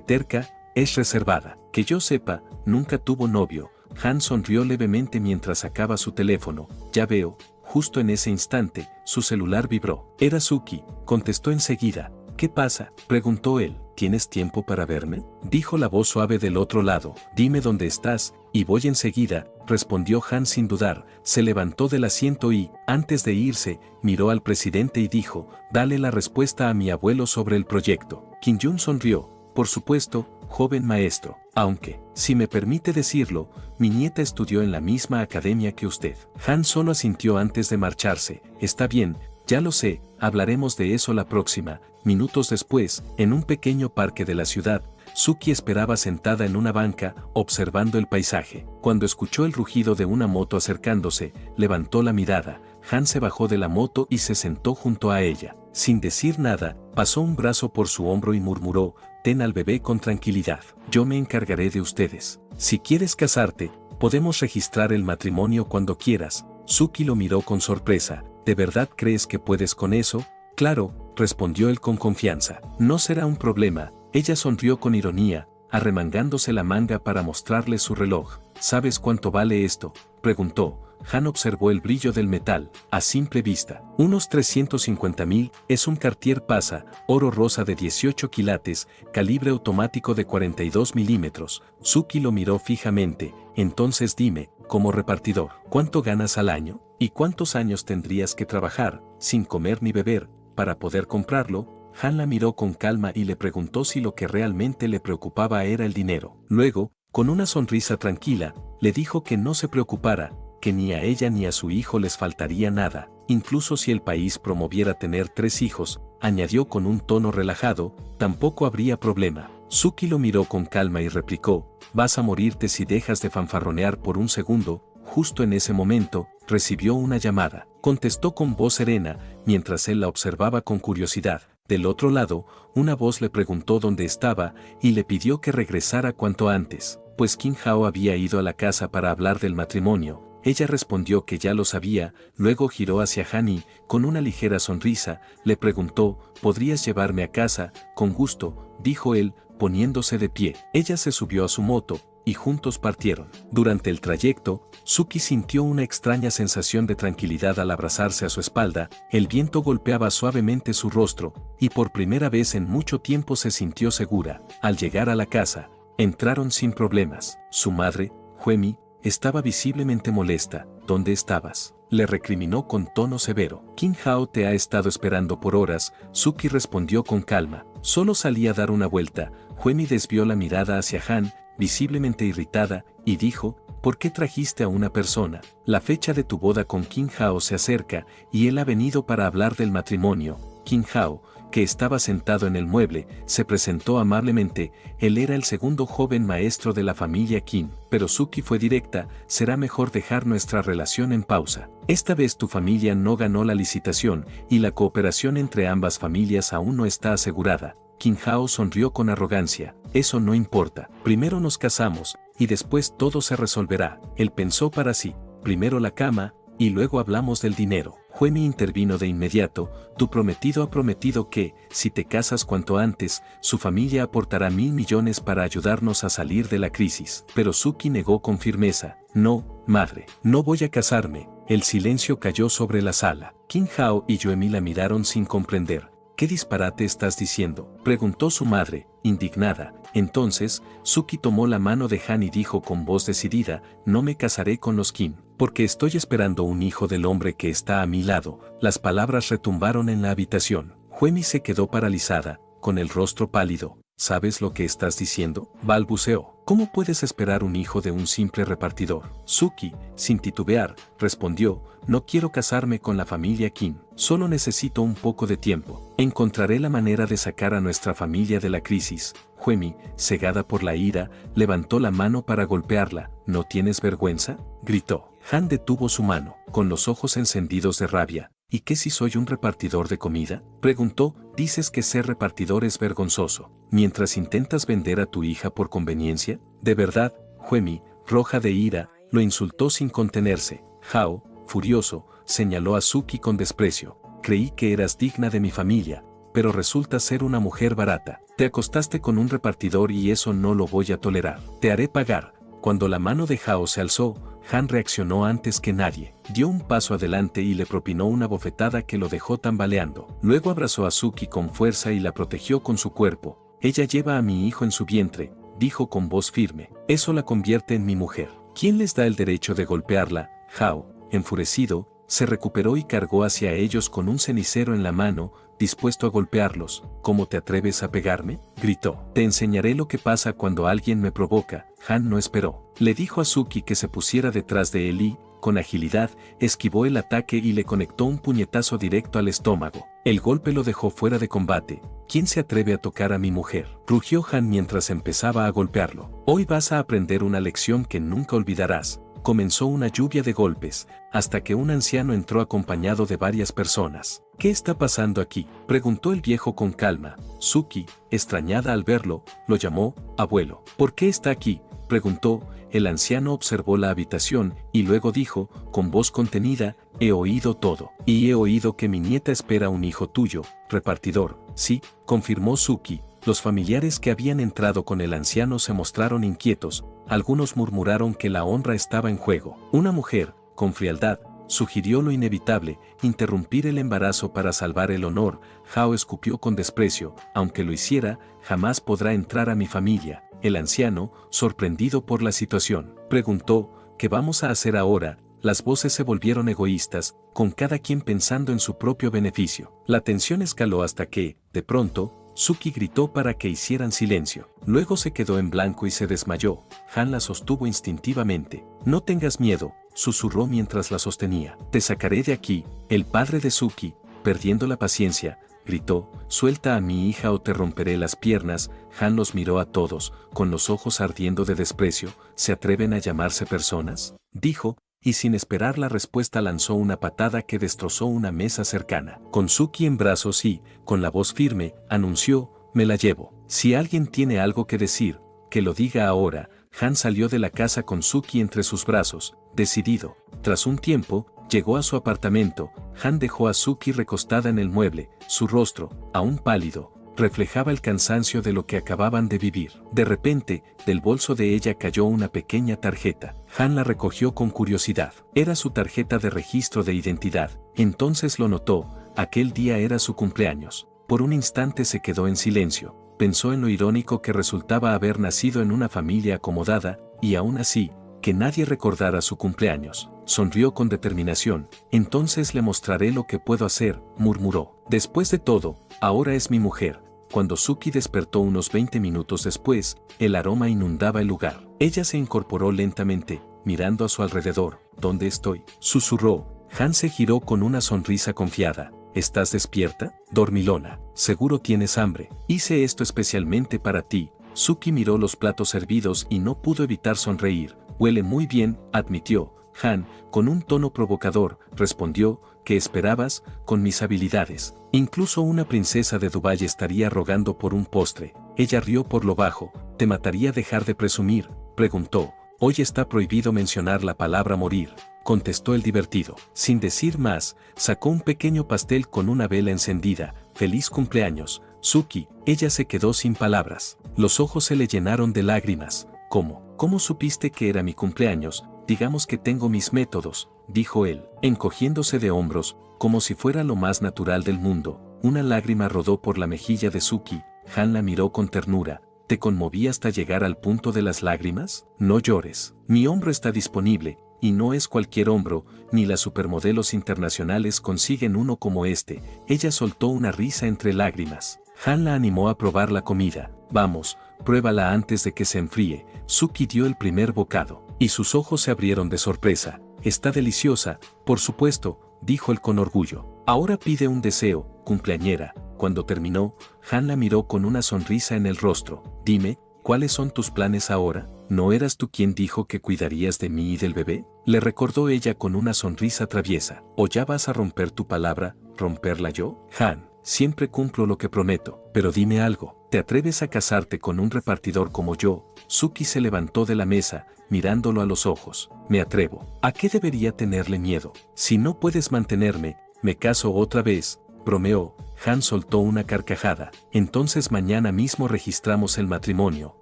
terca, es reservada. Que yo sepa, nunca tuvo novio. Han sonrió levemente mientras sacaba su teléfono. Ya veo. Justo en ese instante, su celular vibró. Era Suki, contestó enseguida. ¿Qué pasa?, preguntó él. ¿Tienes tiempo para verme?, dijo la voz suave del otro lado. Dime dónde estás, y voy enseguida, respondió Han sin dudar. Se levantó del asiento y, antes de irse, miró al presidente y dijo, dale la respuesta a mi abuelo sobre el proyecto. Qinjun sonrió. Por supuesto, joven maestro. Aunque, si me permite decirlo, mi nieta estudió en la misma academia que usted. Han solo asintió antes de marcharse. Está bien, ya lo sé, hablaremos de eso la próxima. Minutos después, en un pequeño parque de la ciudad, Suki esperaba sentada en una banca, observando el paisaje. Cuando escuchó el rugido de una moto acercándose, levantó la mirada. Han se bajó de la moto y se sentó junto a ella. Sin decir nada, pasó un brazo por su hombro y murmuró: «Ten al bebé con tranquilidad. Yo me encargaré de ustedes. Si quieres casarte, podemos registrar el matrimonio cuando quieras». Suki lo miró con sorpresa. «¿De verdad crees que puedes con eso?» «Claro», respondió él con confianza. «No será un problema». Ella sonrió con ironía, arremangándose la manga para mostrarle su reloj. «¿Sabes cuánto vale esto?», preguntó. Han observó el brillo del metal, a simple vista. «Unos 350.000, es un Cartier Pasa, oro rosa de 18 quilates, calibre automático de 42 milímetros». Suki lo miró fijamente. «Entonces dime, como repartidor, ¿cuánto ganas al año? ¿Y cuántos años tendrías que trabajar, sin comer ni beber, para poder comprarlo?». Han la miró con calma y le preguntó si lo que realmente le preocupaba era el dinero. Luego, con una sonrisa tranquila, le dijo que no se preocupara, que ni a ella ni a su hijo les faltaría nada, incluso si el país promoviera tener 3 hijos, añadió con un tono relajado, tampoco habría problema. Suki lo miró con calma y replicó: «Vas a morirte si dejas de fanfarronear por un segundo». Justo en ese momento, recibió una llamada. Contestó con voz serena, mientras él la observaba con curiosidad. Del otro lado, una voz le preguntó dónde estaba y le pidió que regresara cuanto antes, pues Kim Hao había ido a la casa para hablar del matrimonio. Ella respondió que ya lo sabía, luego giró hacia Han y, con una ligera sonrisa, le preguntó: «¿Podrías llevarme a casa?». «Con gusto», dijo él, poniéndose de pie. Ella se subió a su moto, y juntos partieron. Durante el trayecto, Suki sintió una extraña sensación de tranquilidad al abrazarse a su espalda. El viento golpeaba suavemente su rostro, y por primera vez en mucho tiempo se sintió segura. Al llegar a la casa, entraron sin problemas. Su madre, Huemi, estaba visiblemente molesta. «¿Dónde estabas?», le recriminó con tono severo. «Kim Hao te ha estado esperando por horas», Suki respondió con calma. «Solo salí a dar una vuelta». Huemi desvió la mirada hacia Han, visiblemente irritada, y dijo: «¿Por qué trajiste a una persona? La fecha de tu boda con Kim Hao se acerca, y él ha venido para hablar del matrimonio». Kim Hao, que estaba sentado en el mueble, se presentó amablemente. Él era el segundo joven maestro de la familia Kim, pero Suki fue directa: «Será mejor dejar nuestra relación en pausa. Esta vez tu familia no ganó la licitación, y la cooperación entre ambas familias aún no está asegurada». Kim Hao sonrió con arrogancia. «Eso no importa. Primero nos casamos, y después todo se resolverá». Él pensó para sí: «Primero la cama, y luego hablamos del dinero». Huemi intervino de inmediato: «Tu prometido ha prometido que, si te casas cuanto antes, su familia aportará 1.000 millones para ayudarnos a salir de la crisis». Pero Suki negó con firmeza: «No, madre, no voy a casarme». El silencio cayó sobre la sala. Kim Hao y Yoemi la miraron sin comprender. «¿Qué disparate estás diciendo?», preguntó su madre, indignada. Entonces, Suki tomó la mano de Han y dijo con voz decidida: «No me casaré con los Kim, porque estoy esperando un hijo del hombre que está a mi lado». Las palabras retumbaron en la habitación. Huemi se quedó paralizada, con el rostro pálido. «¿Sabes lo que estás diciendo?», balbuceó. «¿Cómo puedes esperar un hijo de un simple repartidor?». Suki, sin titubear, respondió: «No quiero casarme con la familia Kim, solo necesito un poco de tiempo. Encontraré la manera de sacar a nuestra familia de la crisis». Huemi, cegada por la ira, levantó la mano para golpearla. «¿No tienes vergüenza?», gritó. Han detuvo su mano, con los ojos encendidos de rabia. «¿Y qué si soy un repartidor de comida?», preguntó. «¿Dices que ser repartidor es vergonzoso, mientras intentas vender a tu hija por conveniencia?». «¿De verdad?». Huemi, roja de ira, lo insultó sin contenerse. Hao, furioso, señaló a Suki con desprecio: «Creí que eras digna de mi familia, pero resulta ser una mujer barata. Te acostaste con un repartidor y eso no lo voy a tolerar. Te haré pagar». Cuando la mano de Hao se alzó, Han reaccionó antes que nadie. Dio un paso adelante y le propinó una bofetada que lo dejó tambaleando. Luego abrazó a Suki con fuerza y la protegió con su cuerpo. «Ella lleva a mi hijo en su vientre», dijo con voz firme. «Eso la convierte en mi mujer. ¿Quién les da el derecho de golpearla?». Hao, enfurecido, Se recuperó y cargó hacia ellos con un cenicero en la mano, dispuesto a golpearlos. ¿Cómo te atreves a pegarme?, gritó. Te enseñaré lo que pasa cuando alguien me provoca. Han no esperó. Le dijo a Suki que se pusiera detrás de él y, con agilidad, esquivó el ataque y le conectó un puñetazo directo al estómago. El golpe lo dejó fuera de combate. ¿Quién se atreve a tocar a mi mujer?, rugió Han mientras empezaba a golpearlo. Hoy vas a aprender una lección que nunca olvidarás. Comenzó una lluvia de golpes, hasta que un anciano entró acompañado de varias personas. ¿Qué está pasando aquí?, preguntó el viejo con calma. Suki, extrañada al verlo, lo llamó abuelo. ¿Por qué está aquí?, preguntó. El anciano observó la habitación y luego dijo, con voz contenida, he oído todo. Y he oído que mi nieta espera un hijo tuyo, repartidor. Sí, confirmó Suki. Los familiares que habían entrado con el anciano se mostraron inquietos. Algunos murmuraron que la honra estaba en juego. Una mujer, con frialdad, sugirió lo inevitable, interrumpir el embarazo para salvar el honor. Hao escupió con desprecio, aunque lo hiciera, jamás podrá entrar a mi familia. El anciano, sorprendido por la situación, preguntó, ¿qué vamos a hacer ahora? Las voces se volvieron egoístas, con cada quien pensando en su propio beneficio. La tensión escaló hasta que, de pronto, Suki gritó para que hicieran silencio. Luego se quedó en blanco y se desmayó. Han la sostuvo instintivamente. No tengas miedo, susurró mientras la sostenía. Te sacaré de aquí. El padre de Suki, perdiendo la paciencia, gritó, suelta a mi hija o te romperé las piernas. Han los miró a todos, con los ojos ardiendo de desprecio. ¿Se atreven a llamarse personas?, dijo, y sin esperar la respuesta lanzó una patada que destrozó una mesa cercana. Con Suki en brazos y, con la voz firme, anunció, me la llevo. Si alguien tiene algo que decir, que lo diga ahora. Han salió de la casa con Suki entre sus brazos, decidido. Tras un tiempo, llegó a su apartamento. Han dejó a Suki recostada en el mueble. Su rostro, aún pálido, reflejaba el cansancio de lo que acababan de vivir. De repente, del bolso de ella cayó una pequeña tarjeta. Han la recogió con curiosidad. Era su tarjeta de registro de identidad. Entonces lo notó, aquel día era su cumpleaños. Por un instante se quedó en silencio. Pensó en lo irónico que resultaba haber nacido en una familia acomodada, y aún así, que nadie recordara su cumpleaños. Sonrió con determinación. Entonces le mostraré lo que puedo hacer, murmuró. Después de todo, ahora es mi mujer. Cuando Suki despertó unos 20 minutos después, el aroma inundaba el lugar. Ella se incorporó lentamente, mirando a su alrededor. ¿Dónde estoy?, susurró. Han se giró con una sonrisa confiada. ¿Estás despierta, dormilona? Seguro tienes hambre. Hice esto especialmente para ti. Suki miró los platos servidos y no pudo evitar sonreír. Huele muy bien, admitió. Han, con un tono provocador, respondió, ¿qué esperabas? Con mis habilidades. Incluso una princesa de Dubái estaría rogando por un postre. Ella rió por lo bajo. ¿Te mataría dejar de presumir?, preguntó. Hoy está prohibido mencionar la palabra morir, contestó el divertido. Sin decir más, sacó un pequeño pastel con una vela encendida. Feliz cumpleaños, Suki. Ella se quedó sin palabras. Los ojos se le llenaron de lágrimas. ¿Cómo supiste que era mi cumpleaños? Digamos que tengo mis métodos, dijo él, encogiéndose de hombros, como si fuera lo más natural del mundo. Una lágrima rodó por la mejilla de Suki. Han la miró con ternura. ¿Te conmoví hasta llegar al punto de las lágrimas? No llores. Mi hombro está disponible, y no es cualquier hombro, ni las supermodelos internacionales consiguen uno como este. Ella soltó una risa entre lágrimas. Han la animó a probar la comida. Vamos, pruébala antes de que se enfríe. Suki dio el primer bocado, y sus ojos se abrieron de sorpresa. Está deliciosa, por supuesto, dijo él con orgullo. Ahora pide un deseo, cumpleañera. Cuando terminó, Han la miró con una sonrisa en el rostro. Dime, ¿cuáles son tus planes ahora? ¿No eras tú quien dijo que cuidarías de mí y del bebé?, le recordó ella con una sonrisa traviesa. ¿O ya vas a romper tu palabra, romperla yo? Han, siempre cumplo lo que prometo, pero dime algo, ¿te atreves a casarte con un repartidor como yo? Suki se levantó de la mesa, mirándolo a los ojos. Me atrevo. ¿A qué debería tenerle miedo? Si no puedes mantenerme, me caso otra vez, bromeó. Han soltó una carcajada. Entonces mañana mismo registramos el matrimonio.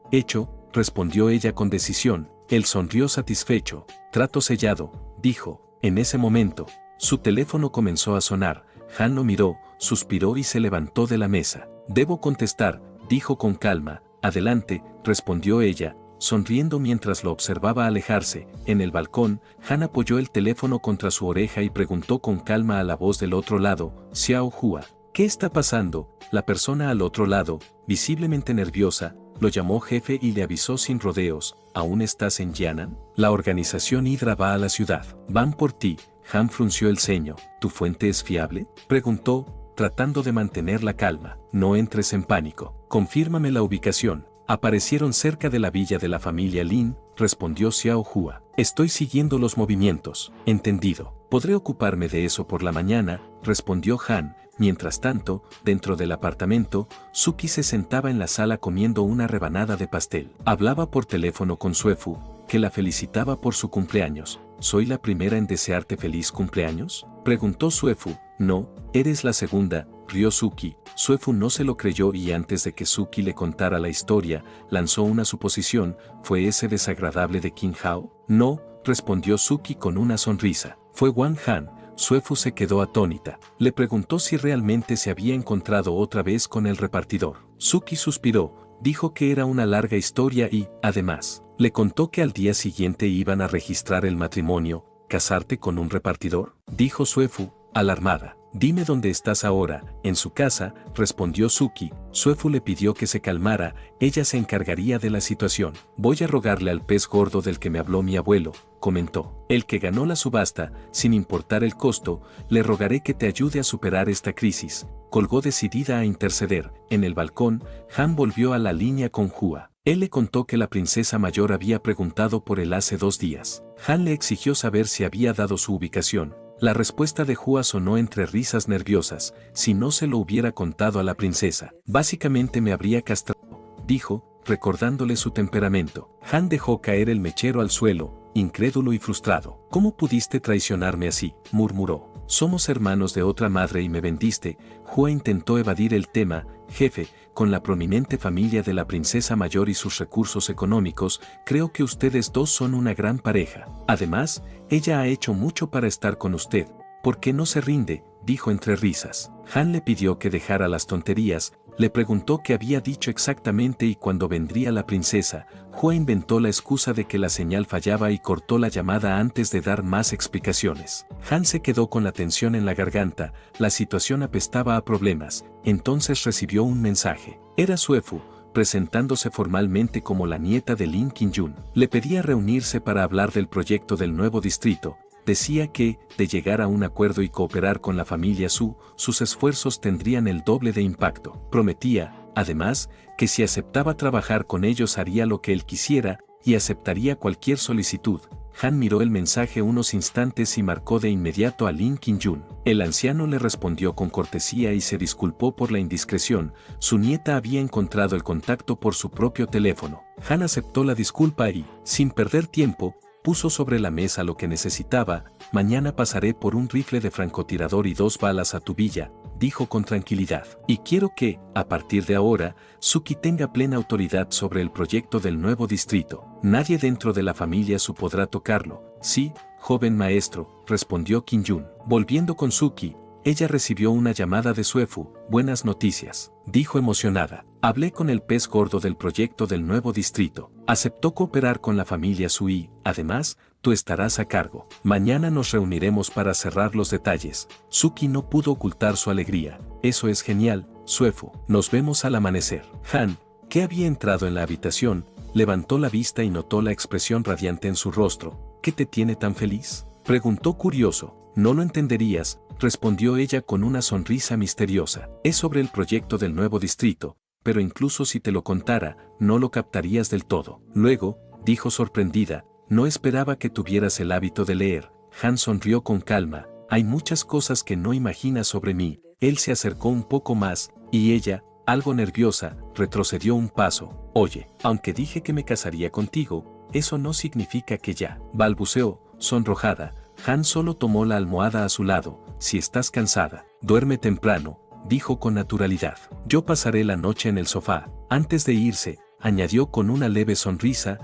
Hecho, respondió ella con decisión. Él sonrió satisfecho. Trato sellado, dijo. En ese momento, su teléfono comenzó a sonar. Han lo miró, suspiró y se levantó de la mesa. Debo contestar, dijo con calma. Adelante, respondió ella. sonriendo mientras lo observaba alejarse. En el balcón, Han apoyó el teléfono contra su oreja y preguntó con calma a la voz del otro lado, Xiao Hua. ¿Qué está pasando? La persona al otro lado, visiblemente nerviosa, lo llamó jefe y le avisó sin rodeos, ¿aún estás en Yan'an? La organización Hydra va a la ciudad. Van por ti. Han frunció el ceño. ¿Tu fuente es fiable? Preguntó, tratando de mantener la calma. No entres en pánico. Confírmame la ubicación. Aparecieron cerca de la villa de la familia Lin, respondió Xiao Hua. Estoy siguiendo los movimientos. Entendido. Podré ocuparme de eso por la mañana, respondió Han. Mientras tanto, dentro del apartamento, Suki se sentaba en la sala comiendo una rebanada de pastel. Hablaba por teléfono con Suefu, que la felicitaba por su cumpleaños. ¿Soy la primera en desearte feliz cumpleaños? Preguntó Suefu. No, eres la segunda, rió Suki. Suefu no se lo creyó y antes de que Suki le contara la historia, lanzó una suposición. ¿Fue ese desagradable de Qin Hao? No, respondió Suki con una sonrisa. Fue Wang Han. Suefu se quedó atónita. Le preguntó si realmente se había encontrado otra vez con el repartidor. Suki suspiró, dijo que era una larga historia y, además, le contó que al día siguiente iban a registrar el matrimonio. ¿Casarte con un repartidor? Dijo Suefu, alarmada. Dime dónde estás ahora. En su casa, respondió Suki. Suefu le pidió que se calmara, ella se encargaría de la situación. Voy a rogarle al pez gordo del que me habló mi abuelo, comentó. El que ganó la subasta, sin importar el costo, le rogaré que te ayude a superar esta crisis. Colgó decidida a interceder. En el balcón, Han volvió a la línea con Hua. Él le contó que la princesa mayor había preguntado por él hace 2 días. Han le exigió saber si había dado su ubicación. La respuesta de Hua sonó entre risas nerviosas. Si no se lo hubiera contado a la princesa, básicamente me habría castrado, dijo, recordándole su temperamento. Han dejó caer el mechero al suelo, incrédulo y frustrado. ¿Cómo pudiste traicionarme así?, murmuró. Somos hermanos de otra madre y me vendiste. Hua intentó evadir el tema. Jefe, con la prominente familia de la princesa mayor y sus recursos económicos, creo que ustedes dos son una gran pareja. Además, ella ha hecho mucho para estar con usted. ¿Por qué no se rinde?, dijo entre risas. Han le pidió que dejara las tonterías, le preguntó qué había dicho exactamente y cuando vendría la princesa. Hua inventó la excusa de que la señal fallaba y cortó la llamada antes de dar más explicaciones. Han se quedó con la tensión en la garganta, la situación apestaba a problemas. Entonces recibió un mensaje. Era Suefu, presentándose formalmente como la nieta de Lin Qingyun. Le pedía reunirse para hablar del proyecto del nuevo distrito. Decía que, de llegar a un acuerdo y cooperar con la familia Su, sus esfuerzos tendrían el doble de impacto. Prometía, además, que si aceptaba trabajar con ellos haría lo que él quisiera, y aceptaría cualquier solicitud. Han miró el mensaje unos instantes y marcó de inmediato a Lin Qingyun. El anciano le respondió con cortesía y se disculpó por la indiscreción. Su nieta había encontrado el contacto por su propio teléfono. Han aceptó la disculpa y, sin perder tiempo, puso sobre la mesa lo que necesitaba. Mañana pasaré por un rifle de francotirador y 2 balas a tu villa, dijo con tranquilidad. Y quiero que, a partir de ahora, Suki tenga plena autoridad sobre el proyecto del nuevo distrito. Nadie dentro de la familia Su podrá tocarlo. Sí, joven maestro, respondió Qingyun. Volviendo con Suki, ella recibió una llamada de Suefu. Buenas noticias, dijo emocionada. Hablé con el pez gordo del proyecto del nuevo distrito. Aceptó cooperar con la familia Sui. Además, tú estarás a cargo. Mañana nos reuniremos para cerrar los detalles. Suki no pudo ocultar su alegría. Eso es genial, Suefu. Nos vemos al amanecer. Han, que había entrado en la habitación, levantó la vista y notó la expresión radiante en su rostro. ¿Qué te tiene tan feliz?, preguntó curioso. No lo entenderías, respondió ella con una sonrisa misteriosa. Es sobre el proyecto del nuevo distrito, pero incluso si te lo contara, no lo captarías del todo. Luego, dijo sorprendida, no esperaba que tuvieras el hábito de leer. Han sonrió con calma. Hay muchas cosas que no imaginas sobre mí. Él se acercó un poco más, y ella, algo nerviosa, retrocedió un paso. Oye, aunque dije que me casaría contigo, eso no significa que ya, balbuceó, sonrojada. Han solo tomó la almohada a su lado. Si estás cansada, duerme temprano, dijo con naturalidad. Yo pasaré la noche en el sofá. Antes de irse, añadió con una leve sonrisa,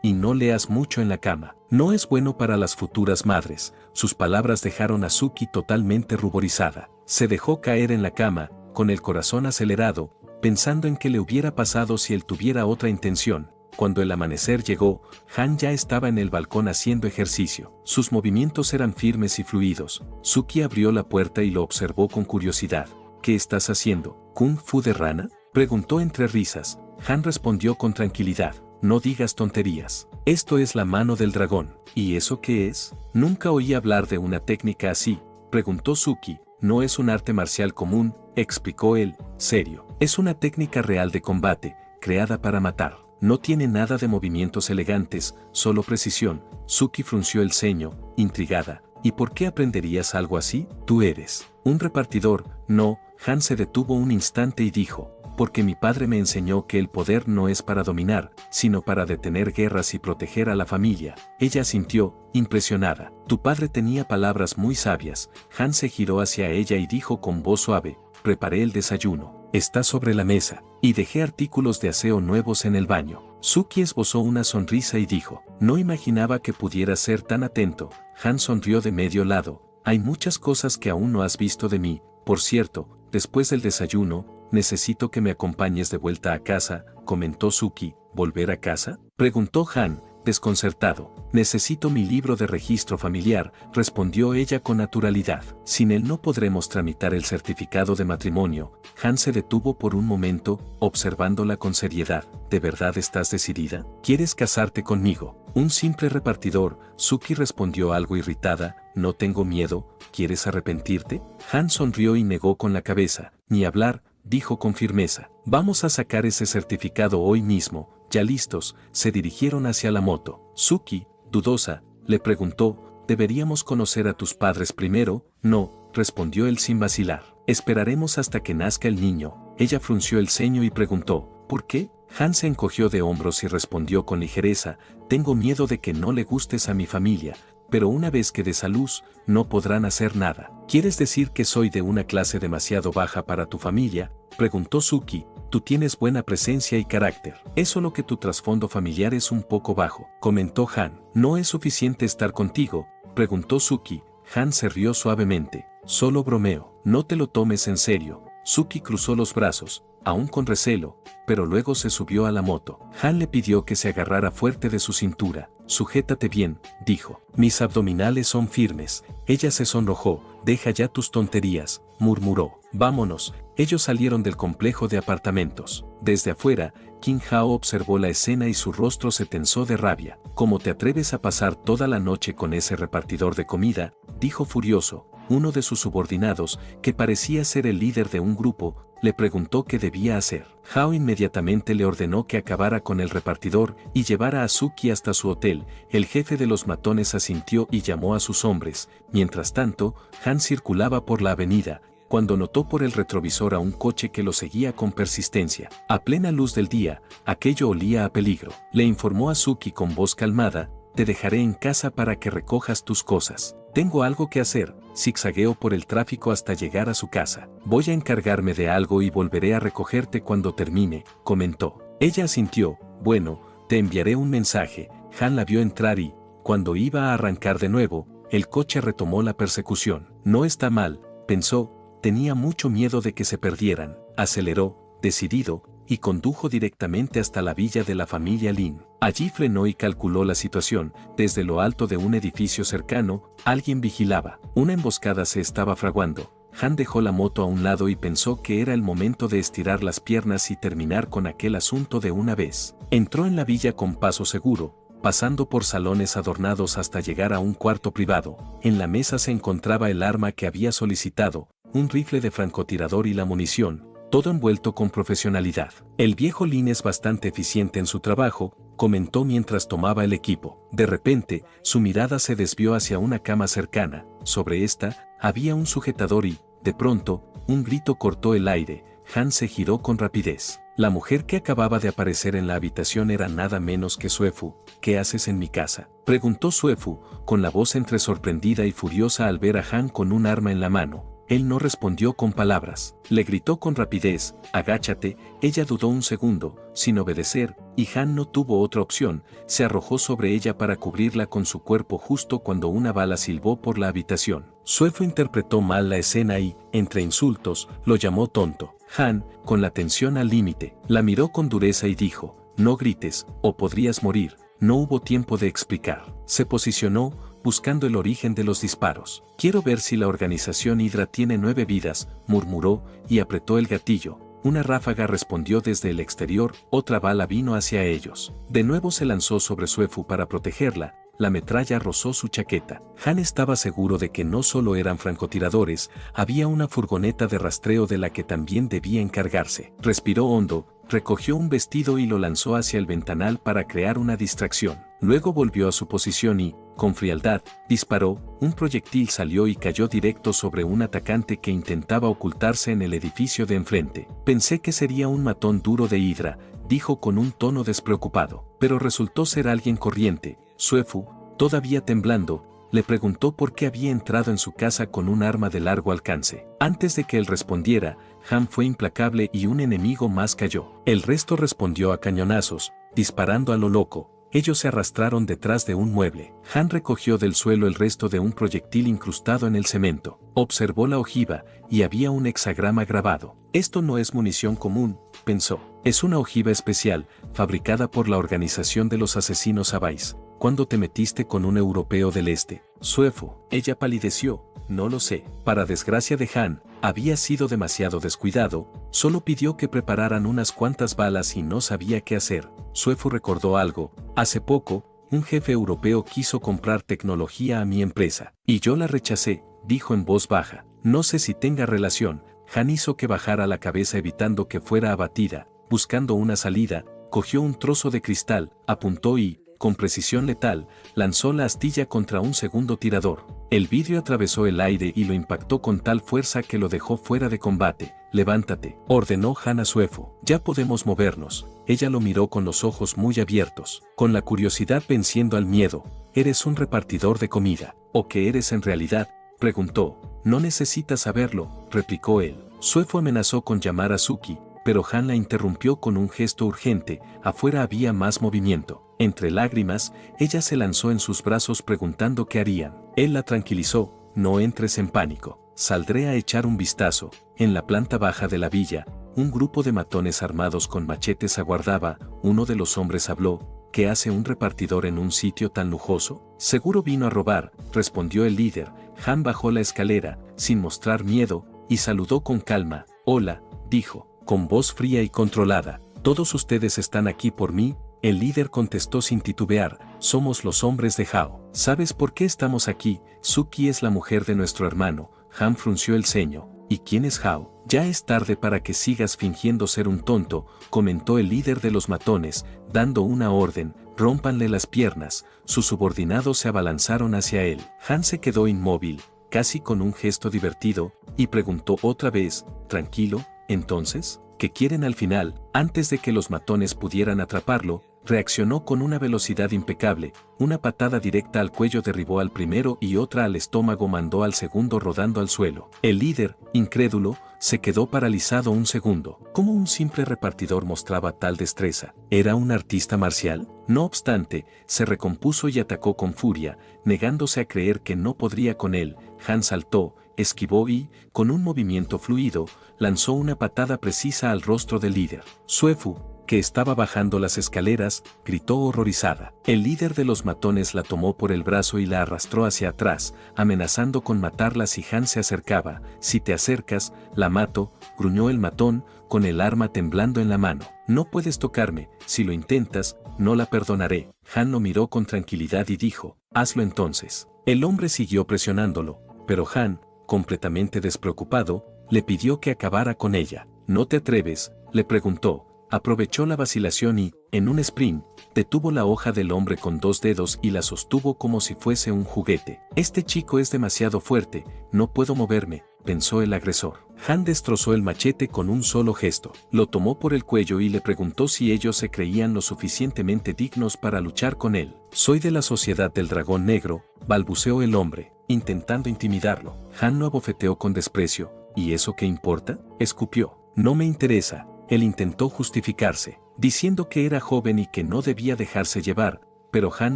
y no leas mucho en la cama. No es bueno para las futuras madres. Sus palabras dejaron a Suki totalmente ruborizada. Se dejó caer en la cama, con el corazón acelerado, pensando en qué le hubiera pasado si él tuviera otra intención. Cuando el amanecer llegó, Han ya estaba en el balcón haciendo ejercicio. Sus movimientos eran firmes y fluidos. Suki abrió la puerta y lo observó con curiosidad. ¿Qué estás haciendo? ¿Kung fu de rana?, preguntó entre risas. Han respondió con tranquilidad. No digas tonterías. Esto es la mano del dragón. ¿Y eso qué es? Nunca oí hablar de una técnica así, preguntó Suki. No es un arte marcial común, explicó él, serio. Es una técnica real de combate, creada para matar. No tiene nada de movimientos elegantes, solo precisión. Suki frunció el ceño, intrigada. ¿Y por qué aprenderías algo así? Tú eres un repartidor. No. Han se detuvo un instante y dijo, porque mi padre me enseñó que el poder no es para dominar, sino para detener guerras y proteger a la familia. Ella asintió, impresionada. Tu padre tenía palabras muy sabias. Han se giró hacia ella y dijo con voz suave, preparé el desayuno, está sobre la mesa, y dejé artículos de aseo nuevos en el baño. Suki esbozó una sonrisa y dijo, no imaginaba que pudiera ser tan atento. Han sonrió de medio lado, hay muchas cosas que aún no has visto de mí. Por cierto, después del desayuno, necesito que me acompañes de vuelta a casa, comentó Suki. ¿Volver a casa?, preguntó Han, desconcertado. Necesito mi libro de registro familiar, respondió ella con naturalidad. Sin él no podremos tramitar el certificado de matrimonio. Han se detuvo por un momento, observándola con seriedad. ¿De verdad estás decidida? ¿Quieres casarte conmigo? Un simple repartidor, Suki respondió algo irritada. No tengo miedo. ¿Quieres arrepentirte? Han sonrió y negó con la cabeza. Ni hablar, dijo con firmeza. Vamos a sacar ese certificado hoy mismo. Ya listos, se dirigieron hacia la moto. Suki, dudosa, le preguntó, ¿deberíamos conocer a tus padres primero? No, respondió él sin vacilar. Esperaremos hasta que nazca el niño. Ella frunció el ceño y preguntó, ¿por qué? Han se encogió de hombros y respondió con ligereza, tengo miedo de que no le gustes a mi familia, pero una vez que des a luz, no podrán hacer nada. ¿Quieres decir que soy de una clase demasiado baja para tu familia?, preguntó Suki. Tú tienes buena presencia y carácter. Es solo que tu trasfondo familiar es un poco bajo, comentó Han. ¿No es suficiente estar contigo?, preguntó Suki. Han se rió suavemente. Solo bromeo. No te lo tomes en serio. Suki cruzó los brazos, aún con recelo, pero luego se subió a la moto. Han le pidió que se agarrara fuerte de su cintura. Sujétate bien, dijo. Mis abdominales son firmes. Ella se sonrojó. Deja ya tus tonterías, murmuró. Vámonos. Ellos salieron del complejo de apartamentos. Desde afuera, Kim Hao observó la escena y su rostro se tensó de rabia. ¿Cómo te atreves a pasar toda la noche con ese repartidor de comida?, dijo furioso. Uno de sus subordinados, que parecía ser el líder de un grupo, le preguntó qué debía hacer. Hao inmediatamente le ordenó que acabara con el repartidor y llevara a Suki hasta su hotel. El jefe de los matones asintió y llamó a sus hombres. Mientras tanto, Han circulaba por la avenida, cuando notó por el retrovisor a un coche que lo seguía con persistencia. A plena luz del día, aquello olía a peligro. Le informó a Suki con voz calmada, te dejaré en casa para que recojas tus cosas. Tengo algo que hacer. Zigzagueó por el tráfico hasta llegar a su casa. Voy a encargarme de algo y volveré a recogerte cuando termine, comentó. Ella asintió. Bueno, te enviaré un mensaje. Han la vio entrar y, cuando iba a arrancar de nuevo, el coche retomó la persecución. No está mal, pensó, tenía mucho miedo de que se perdieran. Aceleró, decidido, y condujo directamente hasta la villa de la familia Lin. Allí frenó y calculó la situación. Desde lo alto de un edificio cercano, alguien vigilaba. Una emboscada se estaba fraguando. Han dejó la moto a un lado y pensó que era el momento de estirar las piernas y terminar con aquel asunto de una vez. Entró en la villa con paso seguro, pasando por salones adornados hasta llegar a un cuarto privado. En la mesa se encontraba el arma que había solicitado, un rifle de francotirador y la munición, todo envuelto con profesionalidad. El viejo Lin es bastante eficiente en su trabajo, comentó mientras tomaba el equipo. De repente, su mirada se desvió hacia una cama cercana. Sobre esta, había un sujetador y, de pronto, un grito cortó el aire. Han se giró con rapidez. La mujer que acababa de aparecer en la habitación era nada menos que Suefu. ¿Qué haces en mi casa?, preguntó Suefu, con la voz entre sorprendida y furiosa al ver a Han con un arma en la mano. Él no respondió con palabras. Le gritó con rapidez, agáchate. Ella dudó un segundo, sin obedecer, y Han no tuvo otra opción. Se arrojó sobre ella para cubrirla con su cuerpo justo cuando una bala silbó por la habitación. Suefu interpretó mal la escena y, entre insultos, lo llamó tonto. Han, con la tensión al límite, la miró con dureza y dijo, no grites, o podrías morir. No hubo tiempo de explicar. Se posicionó, buscando el origen de los disparos. Quiero ver si la organización Hydra tiene 9 vidas, murmuró, y apretó el gatillo. Una ráfaga respondió desde el exterior, otra bala vino hacia ellos. De nuevo se lanzó sobre Suefu para protegerla. La metralla rozó su chaqueta. Han estaba seguro de que no solo eran francotiradores, había una furgoneta de rastreo de la que también debía encargarse. Respiró hondo, recogió un vestido y lo lanzó hacia el ventanal para crear una distracción. Luego volvió a su posición y, con frialdad, disparó. Un proyectil salió y cayó directo sobre un atacante que intentaba ocultarse en el edificio de enfrente. Pensé que sería un matón duro de Hydra, dijo con un tono despreocupado, pero resultó ser alguien corriente. Suefu, todavía temblando, le preguntó por qué había entrado en su casa con un arma de largo alcance. Antes de que él respondiera, Han fue implacable y un enemigo más cayó. El resto respondió a cañonazos, disparando a lo loco. Ellos se arrastraron detrás de un mueble. Han recogió del suelo el resto de un proyectil incrustado en el cemento. Observó la ojiva y había un hexagrama grabado. Esto no es munición común, pensó. Es una ojiva especial, fabricada por la organización de los asesinos Abais. ¿Cuándo te metiste con un europeo del este? Suefu. Ella palideció. No lo sé. Para desgracia de Han, había sido demasiado descuidado, solo pidió que prepararan unas cuantas balas y no sabía qué hacer. Suefu recordó algo. Hace poco, un jefe europeo quiso comprar tecnología a mi empresa, y yo la rechacé, dijo en voz baja. No sé si tenga relación. Han hizo que bajara la cabeza evitando que fuera abatida, buscando una salida, cogió un trozo de cristal, apuntó y, con precisión letal, lanzó la astilla contra un segundo tirador. El vidrio atravesó el aire y lo impactó con tal fuerza que lo dejó fuera de combate. Levántate, ordenó Han a Suefu. Ya podemos movernos. Ella lo miró con los ojos muy abiertos, con la curiosidad venciendo al miedo. ¿Eres un repartidor de comida? ¿O qué eres en realidad?, preguntó. No necesitas saberlo, replicó él. Suefu amenazó con llamar a Suki, pero Han la interrumpió con un gesto urgente. Afuera había más movimiento. Entre lágrimas, ella se lanzó en sus brazos preguntando qué harían. Él la tranquilizó. No entres en pánico. Saldré a echar un vistazo. En la planta baja de la villa, un grupo de matones armados con machetes aguardaba. Uno de los hombres habló. ¿Qué hace un repartidor en un sitio tan lujoso? Seguro vino a robar, respondió el líder. Han bajó la escalera, sin mostrar miedo, y saludó con calma. Hola, dijo, con voz fría y controlada. ¿Todos ustedes están aquí por mí? El líder contestó sin titubear. Somos los hombres de Hao. ¿Sabes por qué estamos aquí? Suki es la mujer de nuestro hermano. Han frunció el ceño. ¿Y quién es Hao? Ya es tarde para que sigas fingiendo ser un tonto, comentó el líder de los matones, dando una orden. Rómpanle las piernas. Sus subordinados se abalanzaron hacia él. Han se quedó inmóvil, casi con un gesto divertido, y preguntó otra vez, tranquilo, entonces, ¿qué quieren al final? Antes de que los matones pudieran atraparlo, reaccionó con una velocidad impecable. Una patada directa al cuello derribó al primero y otra al estómago mandó al segundo rodando al suelo. El líder, incrédulo, se quedó paralizado un segundo. ¿Cómo un simple repartidor mostraba tal destreza? ¿Era un artista marcial? No obstante, se recompuso y atacó con furia, negándose a creer que no podría con él. Han saltó, esquivó y, con un movimiento fluido, lanzó una patada precisa al rostro del líder. Suefu, que estaba bajando las escaleras, gritó horrorizada. El líder de los matones la tomó por el brazo y la arrastró hacia atrás, amenazando con matarla si Han se acercaba. Si te acercas, la mato, gruñó el matón, con el arma temblando en la mano. No puedes tocarme, si lo intentas, no la perdonaré. Han lo miró con tranquilidad y dijo, hazlo entonces. El hombre siguió presionándolo, pero Han, completamente despreocupado, le pidió que acabara con ella. ¿No te atreves?, le preguntó. Aprovechó la vacilación y, en un sprint, detuvo la hoja del hombre con 2 dedos y la sostuvo como si fuese un juguete. Este chico es demasiado fuerte, no puedo moverme, pensó el agresor. Han destrozó el machete con un solo gesto. Lo tomó por el cuello y le preguntó si ellos se creían lo suficientemente dignos para luchar con él. Soy de la Sociedad del Dragón Negro, balbuceó el hombre, intentando intimidarlo. Han lo abofeteó con desprecio. ¿Y eso qué importa?, escupió. No me interesa. Él intentó justificarse, diciendo que era joven y que no debía dejarse llevar, pero Han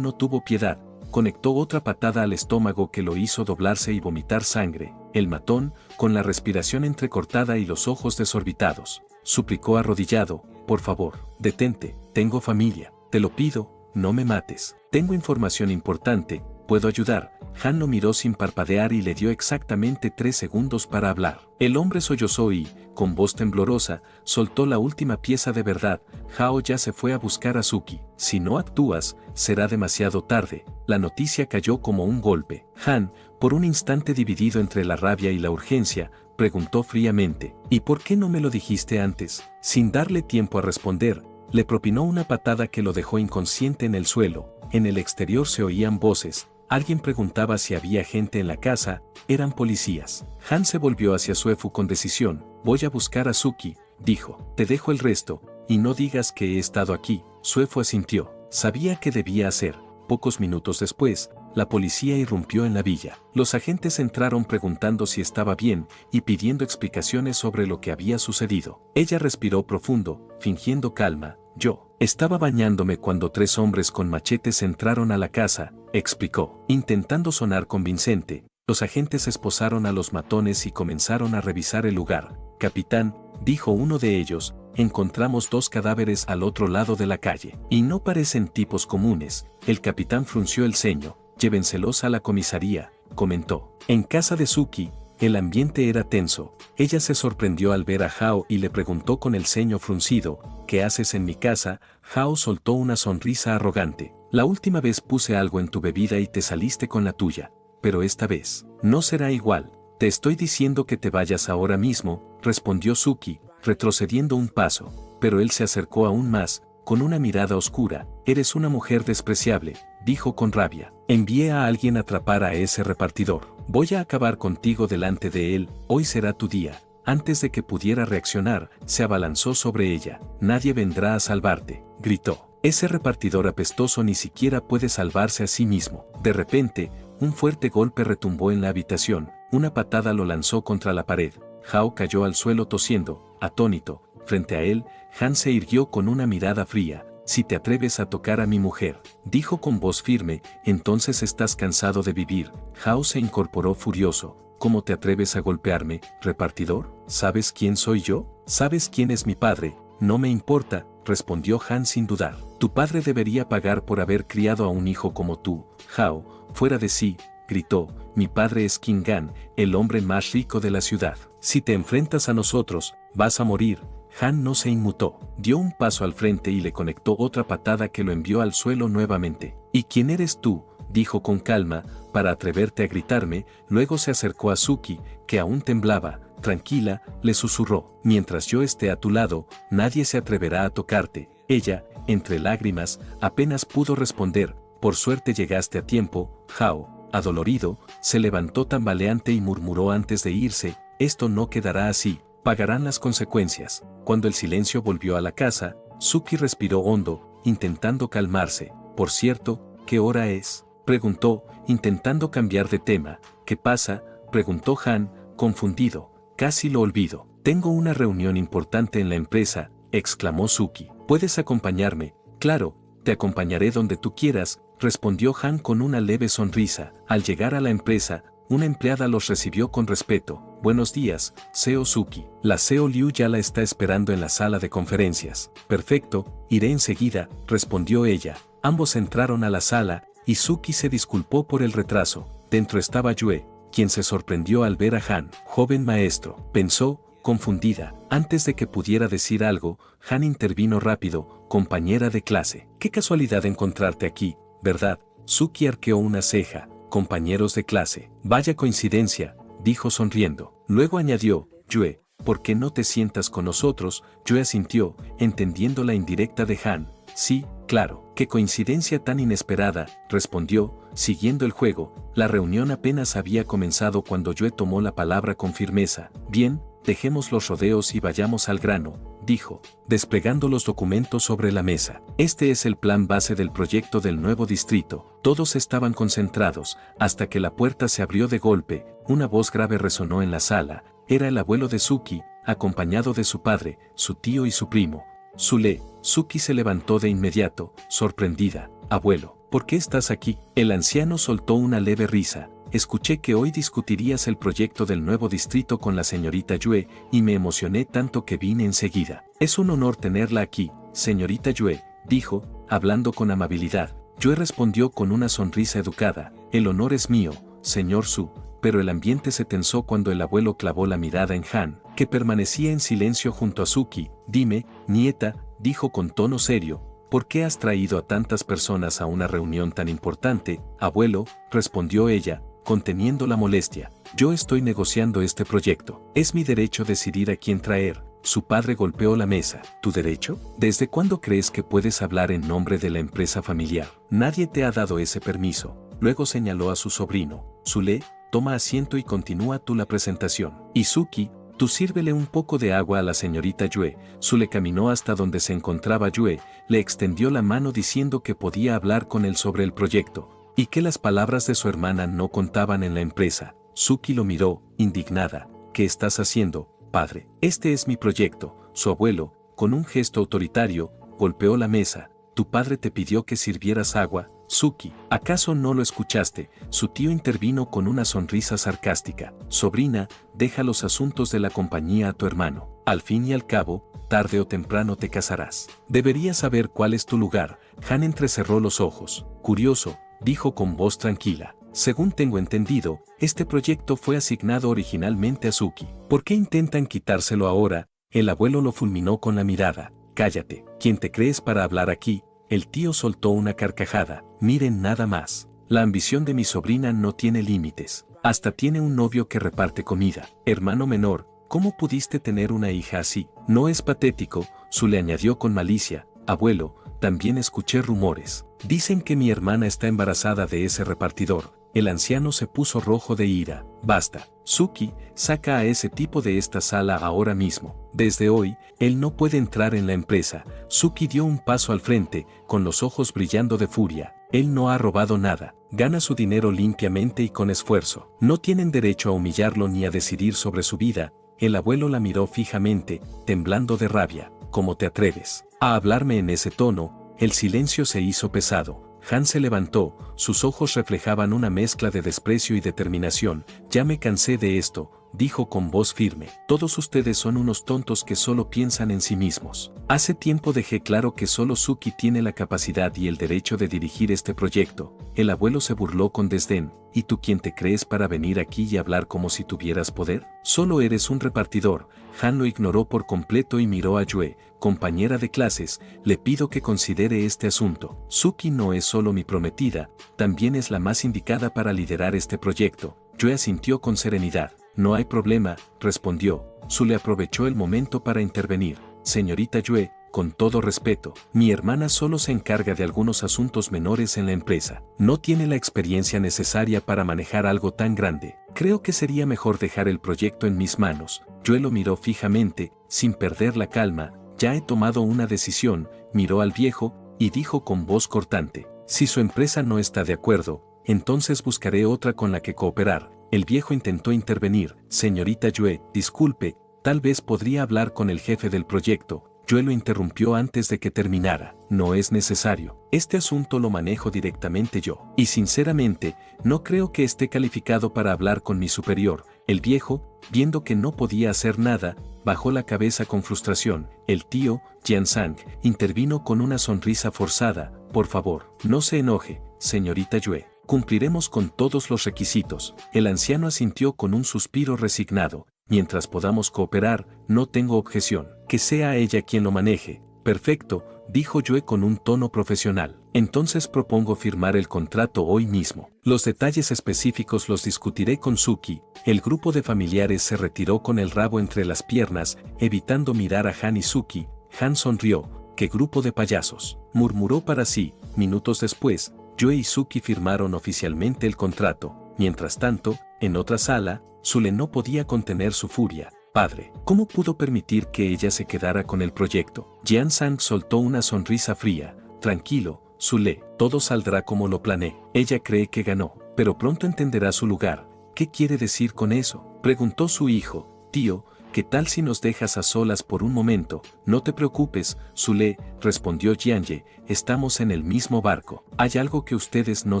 no tuvo piedad. Conectó otra patada al estómago que lo hizo doblarse y vomitar sangre. El matón, con la respiración entrecortada y los ojos desorbitados, suplicó arrodillado, por favor, detente, tengo familia, te lo pido, no me mates. Tengo información importante, puedo ayudar. Han lo miró sin parpadear y le dio exactamente 3 segundos para hablar. El hombre sollozó y, con voz temblorosa, soltó la última pieza de verdad. Hao ya se fue a buscar a Suki. Si no actúas, será demasiado tarde. La noticia cayó como un golpe. Han, por un instante dividido entre la rabia y la urgencia, preguntó fríamente, ¿y por qué no me lo dijiste antes? Sin darle tiempo a responder, le propinó una patada que lo dejó inconsciente en el suelo. En el exterior se oían voces. Alguien preguntaba si había gente en la casa, eran policías. Han se volvió hacia Suefu con decisión. Voy a buscar a Suki, dijo. Te dejo el resto, y no digas que he estado aquí. Suefu asintió. Sabía qué debía hacer. Pocos minutos después, la policía irrumpió en la villa. Los agentes entraron preguntando si estaba bien y pidiendo explicaciones sobre lo que había sucedido. Ella respiró profundo, fingiendo calma. Yo estaba bañándome cuando 3 hombres con machetes entraron a la casa, explicó. Intentando sonar convincente, los agentes esposaron a los matones y comenzaron a revisar el lugar. Capitán, dijo uno de ellos, encontramos 2 cadáveres al otro lado de la calle. Y no parecen tipos comunes. El capitán frunció el ceño. Llévenselos a la comisaría, comentó. En casa de Suki, el ambiente era tenso. Ella se sorprendió al ver a Hao y le preguntó con el ceño fruncido, ¿qué haces en mi casa? Hao soltó una sonrisa arrogante. La última vez puse algo en tu bebida y te saliste con la tuya, pero esta vez no será igual. Te estoy diciendo que te vayas ahora mismo, respondió Suki, retrocediendo un paso, pero él se acercó aún más, con una mirada oscura. Eres una mujer despreciable, dijo con rabia. Envié a alguien a atrapar a ese repartidor. Voy a acabar contigo delante de él, hoy será tu día. Antes de que pudiera reaccionar, se abalanzó sobre ella. Nadie vendrá a salvarte, gritó. Ese repartidor apestoso ni siquiera puede salvarse a sí mismo. De repente, un fuerte golpe retumbó en la habitación, una patada lo lanzó contra la pared. Hao cayó al suelo tosiendo, atónito. Frente a él, Han se irguió con una mirada fría. Si te atreves a tocar a mi mujer, dijo con voz firme, entonces estás cansado de vivir. Hao se incorporó furioso. ¿Cómo te atreves a golpearme, repartidor? ¿Sabes quién soy yo? ¿Sabes quién es mi padre? No me importa, respondió Han sin dudar. Tu padre debería pagar por haber criado a un hijo como tú. Hao, fuera de sí, gritó, mi padre es King Gan, el hombre más rico de la ciudad. Si te enfrentas a nosotros, vas a morir. Han no se inmutó, dio un paso al frente y le conectó otra patada que lo envió al suelo nuevamente. ¿Y quién eres tú?, dijo con calma, para atreverte a gritarme. Luego se acercó a Suki, que aún temblaba. Tranquila, le susurró, mientras yo esté a tu lado, nadie se atreverá a tocarte. Ella, entre lágrimas, apenas pudo responder, por suerte llegaste a tiempo. Hao, adolorido, se levantó tambaleante y murmuró antes de irse, esto no quedará así. Pagarán las consecuencias. Cuando el silencio volvió a la casa, Suki respiró hondo, intentando calmarse. Por cierto, ¿qué hora es?, preguntó, intentando cambiar de tema. ¿Qué pasa?, preguntó Han, confundido. Casi lo olvido. Tengo una reunión importante en la empresa, exclamó Suki. ¿Puedes acompañarme? Claro, te acompañaré donde tú quieras, respondió Han con una leve sonrisa. Al llegar a la empresa, una empleada los recibió con respeto. Buenos días, Seo Suki. La Seo Liu ya la está esperando en la sala de conferencias. Perfecto, iré enseguida, respondió ella. Ambos entraron a la sala, y Suki se disculpó por el retraso. Dentro estaba Yue, quien se sorprendió al ver a Han. Joven maestro, pensó, confundida. Antes de que pudiera decir algo, Han intervino rápido. Compañera de clase. Qué casualidad encontrarte aquí, ¿verdad? Suki arqueó una ceja. Compañeros de clase. Vaya coincidencia, dijo sonriendo. Luego añadió, Yue, ¿por qué no te sientas con nosotros? Yue asintió, entendiendo la indirecta de Han. Sí, claro. Qué coincidencia tan inesperada, respondió, siguiendo el juego. La reunión apenas había comenzado cuando Yue tomó la palabra con firmeza. Bien, dejemos los rodeos y vayamos al grano, dijo, desplegando los documentos sobre la mesa. Este es el plan base del proyecto del nuevo distrito. Todos estaban concentrados, hasta que la puerta se abrió de golpe. Una voz grave resonó en la sala. Era el abuelo de Suki, acompañado de su padre, su tío y su primo. Sule. Suki se levantó de inmediato, sorprendida. Abuelo, ¿por qué estás aquí? El anciano soltó una leve risa. escuché que hoy discutirías el proyecto del nuevo distrito con la señorita Yue y me emocioné tanto que vine enseguida. Es un honor tenerla aquí, señorita Yue, dijo, hablando con amabilidad. Yue respondió con una sonrisa educada, el honor es mío, señor Su, pero el ambiente se tensó cuando el abuelo clavó la mirada en Han, que permanecía en silencio junto a Suki. Dime, nieta, dijo con tono serio, ¿por qué has traído a tantas personas a una reunión tan importante? Abuelo, respondió ella, conteniendo la molestia. Yo estoy negociando este proyecto. Es mi derecho decidir a quién traer. Su padre golpeó la mesa. ¿Tu derecho? ¿Desde cuándo crees que puedes hablar en nombre de la empresa familiar? Nadie te ha dado ese permiso. Luego señaló a su sobrino. Sule, toma asiento y continúa tú la presentación. Izuki, tú sírvele un poco de agua a la señorita Yue. Sule caminó hasta donde se encontraba Yue, le extendió la mano diciendo que podía hablar con él sobre el proyecto, y que las palabras de su hermana no contaban en la empresa. Suki lo miró, indignada. ¿Qué estás haciendo, padre? Este es mi proyecto. Su abuelo, con un gesto autoritario, golpeó la mesa. Tu padre te pidió que sirvieras agua. Suki, ¿acaso no lo escuchaste? Su tío intervino con una sonrisa sarcástica. Sobrina, deja los asuntos de la compañía a tu hermano. Al fin y al cabo, tarde o temprano te casarás. Deberías saber cuál es tu lugar. Han entrecerró los ojos. Curioso, dijo con voz tranquila. Según tengo entendido, este proyecto fue asignado originalmente a Suki. ¿Por qué intentan quitárselo ahora? El abuelo lo fulminó con la mirada. Cállate, ¿quién te crees para hablar aquí? El tío soltó una carcajada. Miren nada más. La ambición de mi sobrina no tiene límites. Hasta tiene un novio que reparte comida. Hermano menor, ¿cómo pudiste tener una hija así? No es patético, Su le añadió con malicia. Abuelo, también escuché rumores. Dicen que mi hermana está embarazada de ese repartidor. El anciano se puso rojo de ira. Basta. Suki, saca a ese tipo de esta sala ahora mismo. Desde hoy, él no puede entrar en la empresa. Suki dio un paso al frente, con los ojos brillando de furia. Él no ha robado nada. Gana su dinero limpiamente y con esfuerzo. No tienen derecho a humillarlo ni a decidir sobre su vida. El abuelo la miró fijamente, temblando de rabia. ¿Cómo te atreves a hablarme en ese tono? El silencio se hizo pesado. Han se levantó, sus ojos reflejaban una mezcla de desprecio y determinación. Ya me cansé de esto, dijo con voz firme. Todos ustedes son unos tontos que solo piensan en sí mismos. Hace tiempo dejé claro que solo Suki tiene la capacidad y el derecho de dirigir este proyecto. El abuelo se burló con desdén. ¿Y tú quién te crees para venir aquí y hablar como si tuvieras poder? Solo eres un repartidor. Han lo ignoró por completo y miró a Yue. Compañera de clases, le pido que considere este asunto. Suki no es solo mi prometida, también es la más indicada para liderar este proyecto. Yue asintió con serenidad. No hay problema, respondió. Su le aprovechó el momento para intervenir. Señorita Yue, con todo respeto, mi hermana solo se encarga de algunos asuntos menores en la empresa. No tiene la experiencia necesaria para manejar algo tan grande. Creo que sería mejor dejar el proyecto en mis manos. Yue lo miró fijamente, sin perder la calma. Ya he tomado una decisión, miró al viejo, y dijo con voz cortante. Si su empresa no está de acuerdo, entonces buscaré otra con la que cooperar. El viejo intentó intervenir. Señorita Yue, disculpe, tal vez podría hablar con el jefe del proyecto. Yue lo interrumpió antes de que terminara. No es necesario. Este asunto lo manejo directamente yo. Y sinceramente, no creo que esté calificado para hablar con mi superior. El viejo, viendo que no podía hacer nada, bajó la cabeza con frustración. El tío, Jiansang, intervino con una sonrisa forzada. Por favor, no se enoje, señorita Yue. Cumpliremos con todos los requisitos. El anciano asintió con un suspiro resignado. Mientras podamos cooperar, no tengo objeción. Que sea ella quien lo maneje. Perfecto, dijo Yue con un tono profesional. Entonces propongo firmar el contrato hoy mismo. Los detalles específicos los discutiré con Suki. El grupo de familiares se retiró con el rabo entre las piernas, evitando mirar a Han y Suki. Han sonrió. ¡Qué grupo de payasos!, murmuró para sí. Minutos después, Yue y Suki firmaron oficialmente el contrato. Mientras tanto, en otra sala, Sule no podía contener su furia. Padre, ¿cómo pudo permitir que ella se quedara con el proyecto? Jiansang soltó una sonrisa fría. Tranquilo, Sule, todo saldrá como lo planeé. Ella cree que ganó, pero pronto entenderá su lugar. ¿Qué quiere decir con eso?, preguntó su hijo. Tío, ¿qué tal si nos dejas a solas por un momento? No te preocupes, Sule, respondió Jianye, estamos en el mismo barco. Hay algo que ustedes no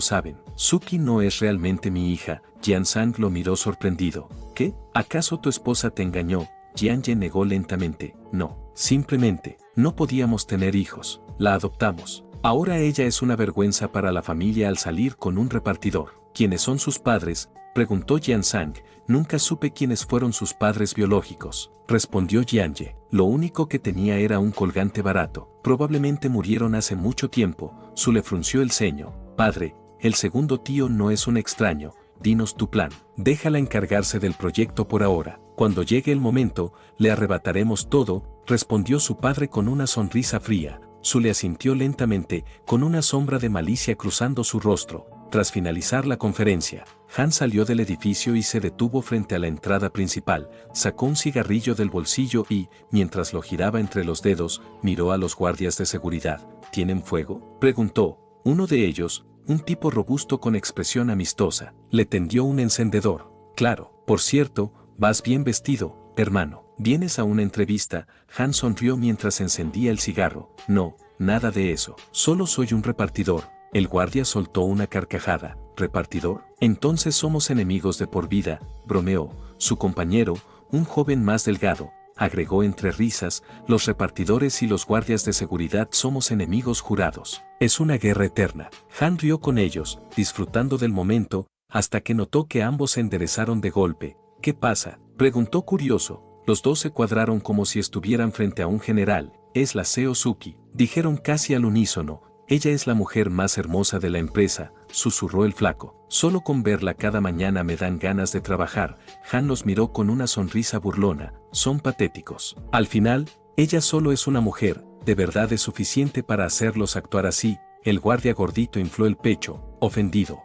saben. Suki no es realmente mi hija. Jiansang lo miró sorprendido. ¿Qué? ¿Acaso tu esposa te engañó? Jianye negó lentamente. No, simplemente, no podíamos tener hijos. La adoptamos. Ahora ella es una vergüenza para la familia al salir con un repartidor. ¿Quiénes son sus padres?, preguntó Jiansang. Nunca supe quiénes fueron sus padres biológicos, respondió Jianye. Lo único que tenía era un colgante barato. Probablemente murieron hace mucho tiempo. Sule frunció el ceño. Padre, el segundo tío no es un extraño. Dinos tu plan. Déjala encargarse del proyecto por ahora. Cuando llegue el momento, le arrebataremos todo, respondió su padre con una sonrisa fría. Sule asintió lentamente, con una sombra de malicia cruzando su rostro. Tras finalizar la conferencia, Han salió del edificio y se detuvo frente a la entrada principal, sacó un cigarrillo del bolsillo y, mientras lo giraba entre los dedos, miró a los guardias de seguridad. ¿Tienen fuego?, preguntó. Uno de ellos, un tipo robusto con expresión amistosa, le tendió un encendedor. Claro, por cierto, vas bien vestido, hermano. ¿Vienes a una entrevista? Han sonrió mientras encendía el cigarro. No, nada de eso. Solo soy un repartidor. El guardia soltó una carcajada. ¿Repartidor? Entonces somos enemigos de por vida, bromeó. Su compañero, un joven más delgado, agregó entre risas, los repartidores y los guardias de seguridad somos enemigos jurados. Es una guerra eterna. Han rió con ellos, disfrutando del momento, hasta que notó que ambos se enderezaron de golpe. ¿Qué pasa?, preguntó curioso. Los dos se cuadraron como si estuvieran frente a un general. Es la CEO Suki, dijeron casi al unísono. Ella es la mujer más hermosa de la empresa, susurró el flaco. Solo con verla cada mañana me dan ganas de trabajar. Han los miró con una sonrisa burlona. Son patéticos. Al final, ella solo es una mujer, de verdad es suficiente para hacerlos actuar así. El guardia gordito infló el pecho, ofendido.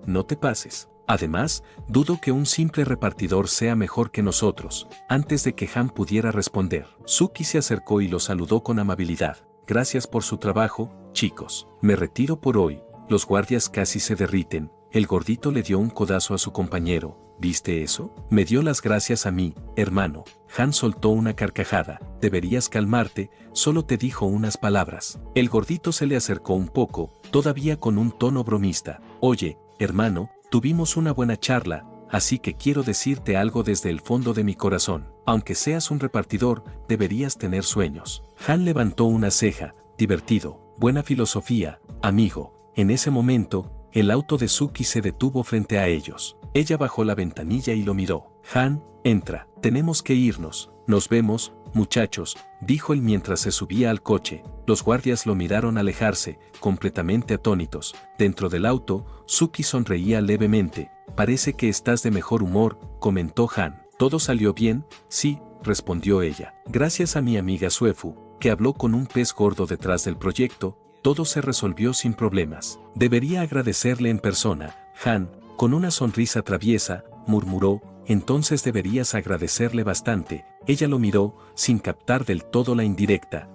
No te pases. Además, dudo que un simple repartidor sea mejor que nosotros. Antes de que Han pudiera responder, Suki se acercó y lo saludó con amabilidad. Gracias por su trabajo, chicos. Me retiro por hoy. Los guardias casi se derriten. El gordito le dio un codazo a su compañero. ¿Viste eso? Me dio las gracias a mí, hermano. Han soltó una carcajada. Deberías calmarte, solo te dijo unas palabras. El gordito se le acercó un poco, todavía con un tono bromista. Oye, hermano, tuvimos una buena charla, así que quiero decirte algo desde el fondo de mi corazón. Aunque seas un repartidor, deberías tener sueños. Han levantó una ceja, divertido, buena filosofía, amigo. En ese momento, el auto de Suki se detuvo frente a ellos. Ella bajó la ventanilla y lo miró. Han, entra, tenemos que irnos. Nos vemos, muchachos, dijo él mientras se subía al coche. Los guardias lo miraron alejarse, completamente atónitos. Dentro del auto, Suki sonreía levemente. Parece que estás de mejor humor, comentó Han. ¿Todo salió bien? Sí, respondió ella. Gracias a mi amiga Suefu, que habló con un pez gordo detrás del proyecto, todo se resolvió sin problemas. Debería agradecerle en persona. Han, con una sonrisa traviesa, murmuró, entonces deberías agradecerle bastante. Ella lo miró, sin captar del todo la indirecta.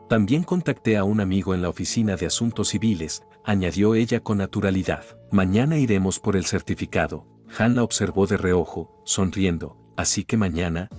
También contacté a un amigo en la oficina de asuntos civiles, añadió ella con naturalidad. Mañana iremos por el certificado. Han la observó de reojo, sonriendo. Así que mañana,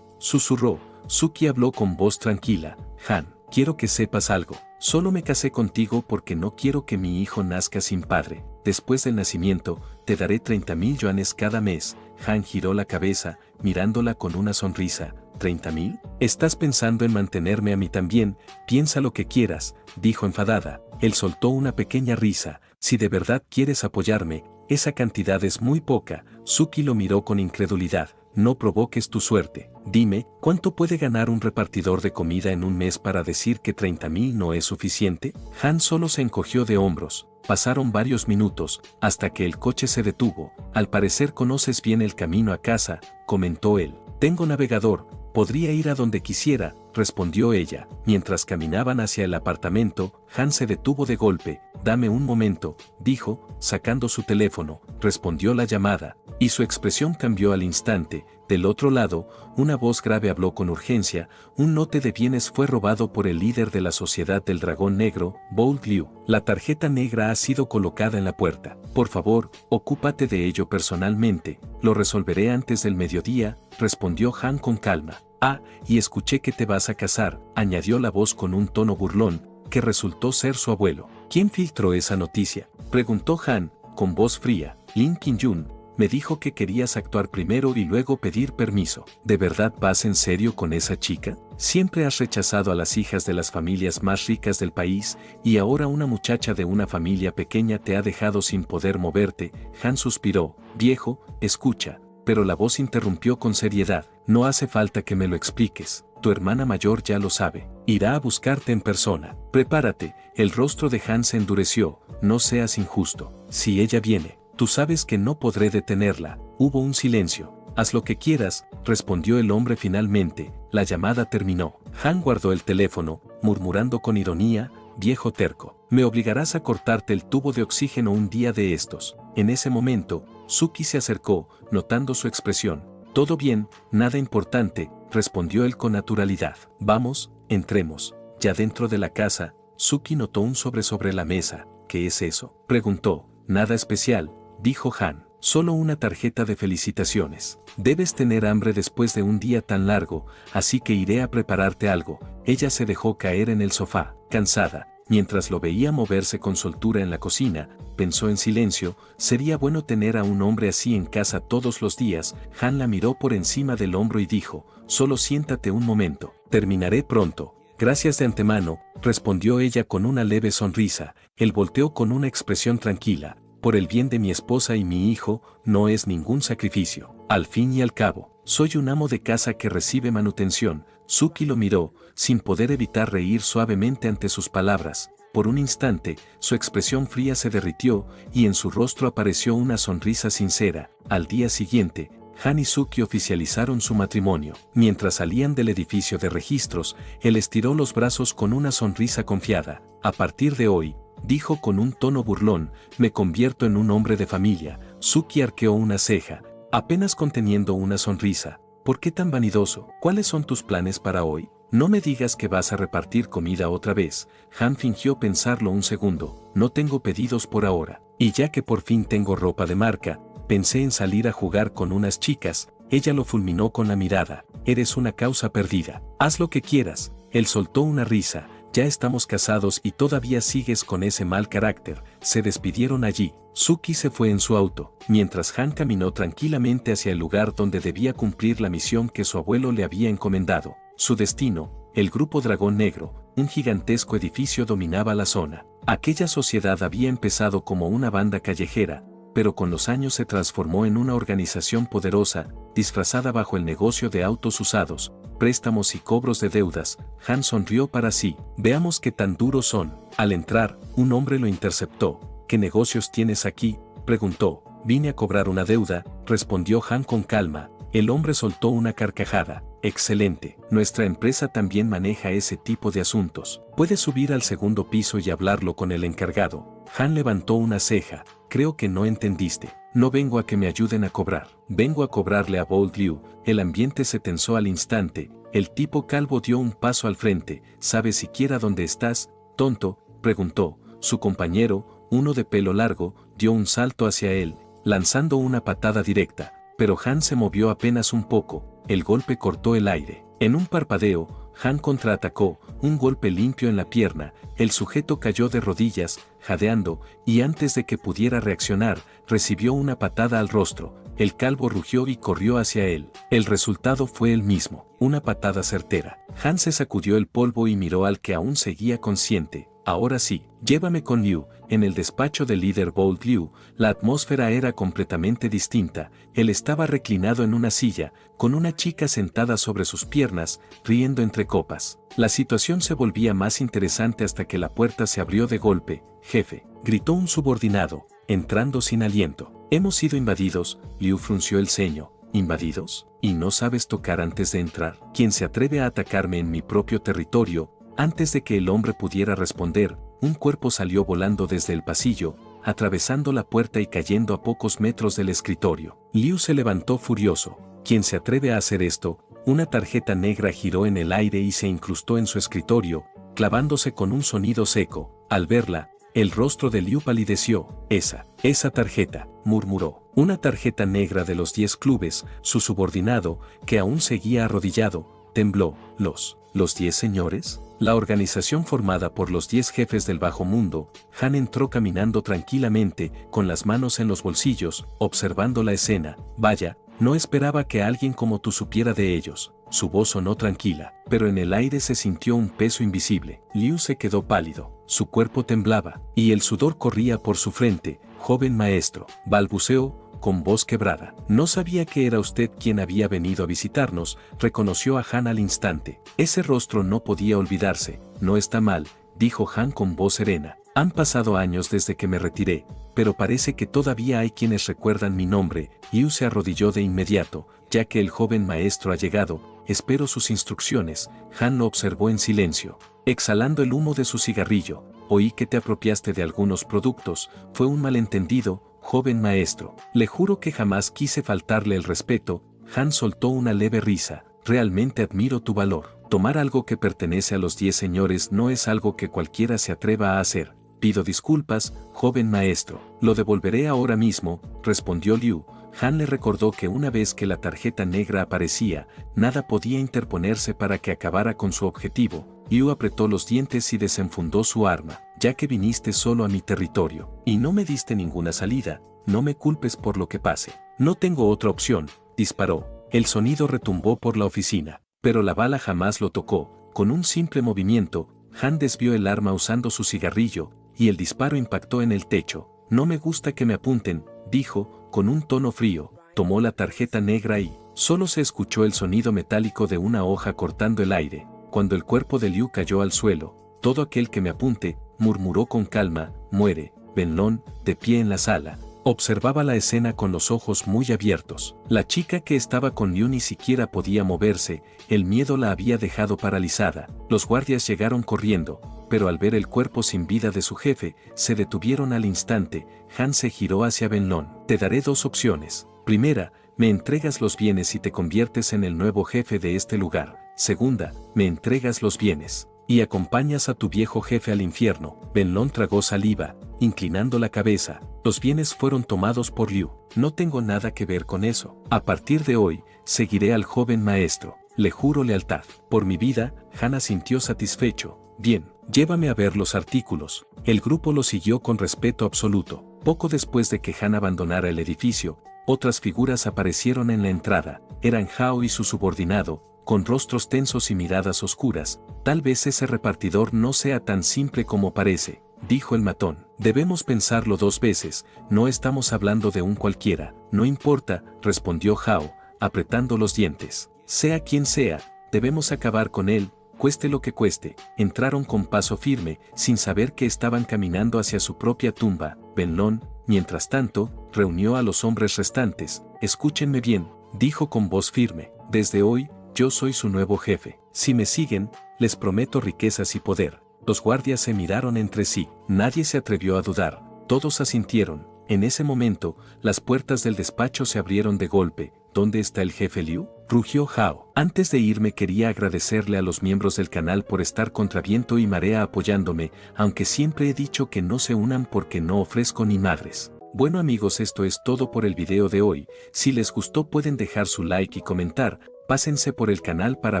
susurró. Suki habló con voz tranquila. Han, quiero que sepas algo. Solo me casé contigo porque no quiero que mi hijo nazca sin padre. Después del nacimiento, te daré 30.000 yuanes cada mes. Han giró la cabeza, mirándola con una sonrisa. ¿30.000? ¿Estás pensando en mantenerme a mí también? Piensa lo que quieras, dijo enfadada. Él soltó una pequeña risa. Si de verdad quieres apoyarme, esa cantidad es muy poca. Suki lo miró con incredulidad. No provoques tu suerte. Dime, ¿cuánto puede ganar un repartidor de comida en un mes para decir que 30.000 no es suficiente? Han solo se encogió de hombros. Pasaron varios minutos, hasta que el coche se detuvo. Al parecer conoces bien el camino a casa, comentó él. Tengo navegador, podría ir a donde quisiera, respondió ella. Mientras caminaban hacia el apartamento, Han se detuvo de golpe. Dame un momento, dijo, sacando su teléfono. Respondió la llamada. y su expresión cambió al instante. Del otro lado, una voz grave habló con urgencia: un lote de bienes fue robado por el líder de la Sociedad del Dragón Negro, Bold Liu. La tarjeta negra ha sido colocada en la puerta. Por favor, ocúpate de ello personalmente, lo resolveré antes del mediodía, respondió Han con calma. Ah, y escuché que te vas a casar, añadió la voz con un tono burlón, que resultó ser su abuelo. ¿Quién filtró esa noticia?, preguntó Han, con voz fría. Lin Qingyun me dijo que querías actuar primero y luego pedir permiso. ¿De verdad vas en serio con esa chica? Siempre has rechazado a las hijas de las familias más ricas del país, y ahora una muchacha de una familia pequeña te ha dejado sin poder moverte. Han suspiró. Viejo, escucha. Pero la voz interrumpió con seriedad. No hace falta que me lo expliques. Tu hermana mayor ya lo sabe. Irá a buscarte en persona. Prepárate. El rostro de Han se endureció. No seas injusto. Si ella viene, tú sabes que no podré detenerla. Hubo un silencio. Haz lo que quieras, respondió el hombre finalmente. La llamada terminó. Han guardó el teléfono, murmurando con ironía: viejo terco, me obligarás a cortarte el tubo de oxígeno un día de estos. En ese momento, Suki se acercó, notando su expresión. Todo bien, nada importante, respondió él con naturalidad. Vamos, entremos. Ya dentro de la casa, Suki notó un sobre la mesa. ¿Qué es eso?, preguntó. Nada especial, dijo Han. Solo una tarjeta de felicitaciones. Debes tener hambre después de un día tan largo, así que iré a prepararte algo. Ella se dejó caer en el sofá, cansada. Mientras lo veía moverse con soltura en la cocina, pensó en silencio: sería bueno tener a un hombre así en casa todos los días. Han la miró por encima del hombro y dijo: solo siéntate un momento, terminaré pronto. Gracias de antemano, respondió ella con una leve sonrisa. Él volteó con una expresión tranquila. Por el bien de mi esposa y mi hijo, no es ningún sacrificio. Al fin y al cabo, soy un amo de casa que recibe manutención. Suki lo miró, sin poder evitar reír suavemente ante sus palabras. Por un instante, su expresión fría se derritió, y en su rostro apareció una sonrisa sincera. Al día siguiente, Han y Suki oficializaron su matrimonio. Mientras salían del edificio de registros, él estiró los brazos con una sonrisa confiada. A partir de hoy, dijo con un tono burlón, me convierto en un hombre de familia. Suki arqueó una ceja, apenas conteniendo una sonrisa. ¿Por qué tan vanidoso? ¿Cuáles son tus planes para hoy? No me digas que vas a repartir comida otra vez. Han fingió pensarlo un segundo. No tengo pedidos por ahora. Y ya que por fin tengo ropa de marca, pensé en salir a jugar con unas chicas. Ella lo fulminó con la mirada. Eres una causa perdida. Haz lo que quieras. Él soltó una risa. Ya estamos casados y todavía sigues con ese mal carácter. Se despidieron allí. Suki se fue en su auto, mientras Han caminó tranquilamente hacia el lugar donde debía cumplir la misión que su abuelo le había encomendado. Su destino, el Grupo Dragón Negro, un gigantesco edificio dominaba la zona. Aquella sociedad había empezado como una banda callejera, pero con los años se transformó en una organización poderosa, disfrazada bajo el negocio de autos usados, préstamos y cobros de deudas. Han sonrió para sí. Veamos qué tan duros son. Al entrar, un hombre lo interceptó. ¿Qué negocios tienes aquí?, preguntó. Vine a cobrar una deuda, respondió Han con calma. El hombre soltó una carcajada. Excelente. Nuestra empresa también maneja ese tipo de asuntos. Puedes subir al segundo piso y hablarlo con el encargado. Han levantó una ceja. Creo que no entendiste. No vengo a que me ayuden a cobrar. Vengo a cobrarle a Bold Liu. El ambiente se tensó al instante. El tipo calvo dio un paso al frente. ¿Sabes siquiera dónde estás, tonto?, preguntó. Su compañero, uno de pelo largo, dio un salto hacia él, lanzando una patada directa. Pero Han se movió apenas un poco. El golpe cortó el aire. En un parpadeo, Han contraatacó, un golpe limpio en la pierna. El sujeto cayó de rodillas, jadeando, y antes de que pudiera reaccionar, recibió una patada al rostro. El calvo rugió y corrió hacia él. El resultado fue el mismo, una patada certera. Han se sacudió el polvo y miró al que aún seguía consciente. Ahora sí, llévame con Liu. En el despacho del líder Bold Liu, la atmósfera era completamente distinta. Él estaba reclinado en una silla, con una chica sentada sobre sus piernas, riendo entre copas. La situación se volvía más interesante hasta que la puerta se abrió de golpe. Jefe, gritó un subordinado, entrando sin aliento. Hemos sido invadidos. Liu frunció el ceño. ¿Invadidos? ¿Y no sabes tocar antes de entrar? ¿Quién se atreve a atacarme en mi propio territorio? Antes de que el hombre pudiera responder, un cuerpo salió volando desde el pasillo, atravesando la puerta y cayendo a pocos metros del escritorio. Liu se levantó furioso. ¿Quién se atreve a hacer esto? Una tarjeta negra giró en el aire y se incrustó en su escritorio, clavándose con un sonido seco. Al verla, el rostro de Liu palideció. Esa tarjeta, murmuró. Una tarjeta negra de los 10 clubes, su subordinado, que aún seguía arrodillado, tembló. ¿Los 10 señores? La organización formada por los 10 jefes del bajo mundo. Han entró caminando tranquilamente, con las manos en los bolsillos, observando la escena. Vaya, no esperaba que alguien como tú supiera de ellos. Su voz sonó tranquila, pero en el aire se sintió un peso invisible. Liu se quedó pálido, su cuerpo temblaba, y el sudor corría por su frente. Joven maestro, balbuceó, con voz quebrada. No sabía que era usted quien había venido a visitarnos, reconoció a Han al instante. Ese rostro no podía olvidarse. No está mal, dijo Han con voz serena. Han pasado años desde que me retiré, pero parece que todavía hay quienes recuerdan mi nombre. Liu se arrodilló de inmediato, ya que el joven maestro ha llegado. Espero sus instrucciones. Han lo observó en silencio, exhalando el humo de su cigarrillo. Oí que te apropiaste de algunos productos. Fue un malentendido, joven maestro. Le juro que jamás quise faltarle el respeto. Han soltó una leve risa. Realmente admiro tu valor. Tomar algo que pertenece a los 10 señores no es algo que cualquiera se atreva a hacer. Pido disculpas, joven maestro. Lo devolveré ahora mismo, respondió Liu. Han le recordó que una vez que la tarjeta negra aparecía, nada podía interponerse para que acabara con su objetivo. Liu apretó los dientes y desenfundó su arma. Ya que viniste solo a mi territorio, y no me diste ninguna salida, no me culpes por lo que pase. No tengo otra opción, disparó. El sonido retumbó por la oficina, pero la bala jamás lo tocó. Con un simple movimiento, Han desvió el arma usando su cigarrillo, y el disparo impactó en el techo. No me gusta que me apunten, dijo, con un tono frío. Tomó la tarjeta negra y solo se escuchó el sonido metálico de una hoja cortando el aire. Cuando el cuerpo de Liu cayó al suelo, todo aquel que me apunte, murmuró con calma, muere. Benlong, de pie en la sala, observaba la escena con los ojos muy abiertos. La chica que estaba con Liu ni siquiera podía moverse, el miedo la había dejado paralizada. Los guardias llegaron corriendo, pero al ver el cuerpo sin vida de su jefe, se detuvieron al instante. Han se giró hacia Benlong. Te daré 2 opciones. Primera, me entregas los bienes y te conviertes en el nuevo jefe de este lugar. Segunda, me entregas los bienes y acompañas a tu viejo jefe al infierno. Benlong tragó saliva, inclinando la cabeza. Los bienes fueron tomados por Liu. No tengo nada que ver con eso. A partir de hoy, seguiré al joven maestro. Le juro lealtad. Por mi vida, Han asintió satisfecho. Bien, llévame a ver los artículos. El grupo lo siguió con respeto absoluto. Poco después de que Han abandonara el edificio, otras figuras aparecieron en la entrada. Eran Hao y su subordinado, con rostros tensos y miradas oscuras. Tal vez ese repartidor no sea tan simple como parece, dijo el matón. Debemos pensarlo 2 veces, no estamos hablando de un cualquiera. No importa, respondió Hao, apretando los dientes. Sea quien sea, debemos acabar con él, cueste lo que cueste. Entraron con paso firme, sin saber que estaban caminando hacia su propia tumba. Benlong, mientras tanto, reunió a los hombres restantes. Escúchenme bien, dijo con voz firme. Desde hoy, yo soy su nuevo jefe. Si me siguen, les prometo riquezas y poder. Los guardias se miraron entre sí. Nadie se atrevió a dudar. Todos asintieron. En ese momento, las puertas del despacho se abrieron de golpe. ¿Dónde está el jefe Liu?, rugió Hao. Antes de irme quería agradecerle a los miembros del canal por estar contra viento y marea apoyándome, aunque siempre he dicho que no se unan porque no ofrezco ni madres. Bueno amigos, esto es todo por el video de hoy. Si les gustó pueden dejar su like y comentar. Pásense por el canal para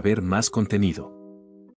ver más contenido.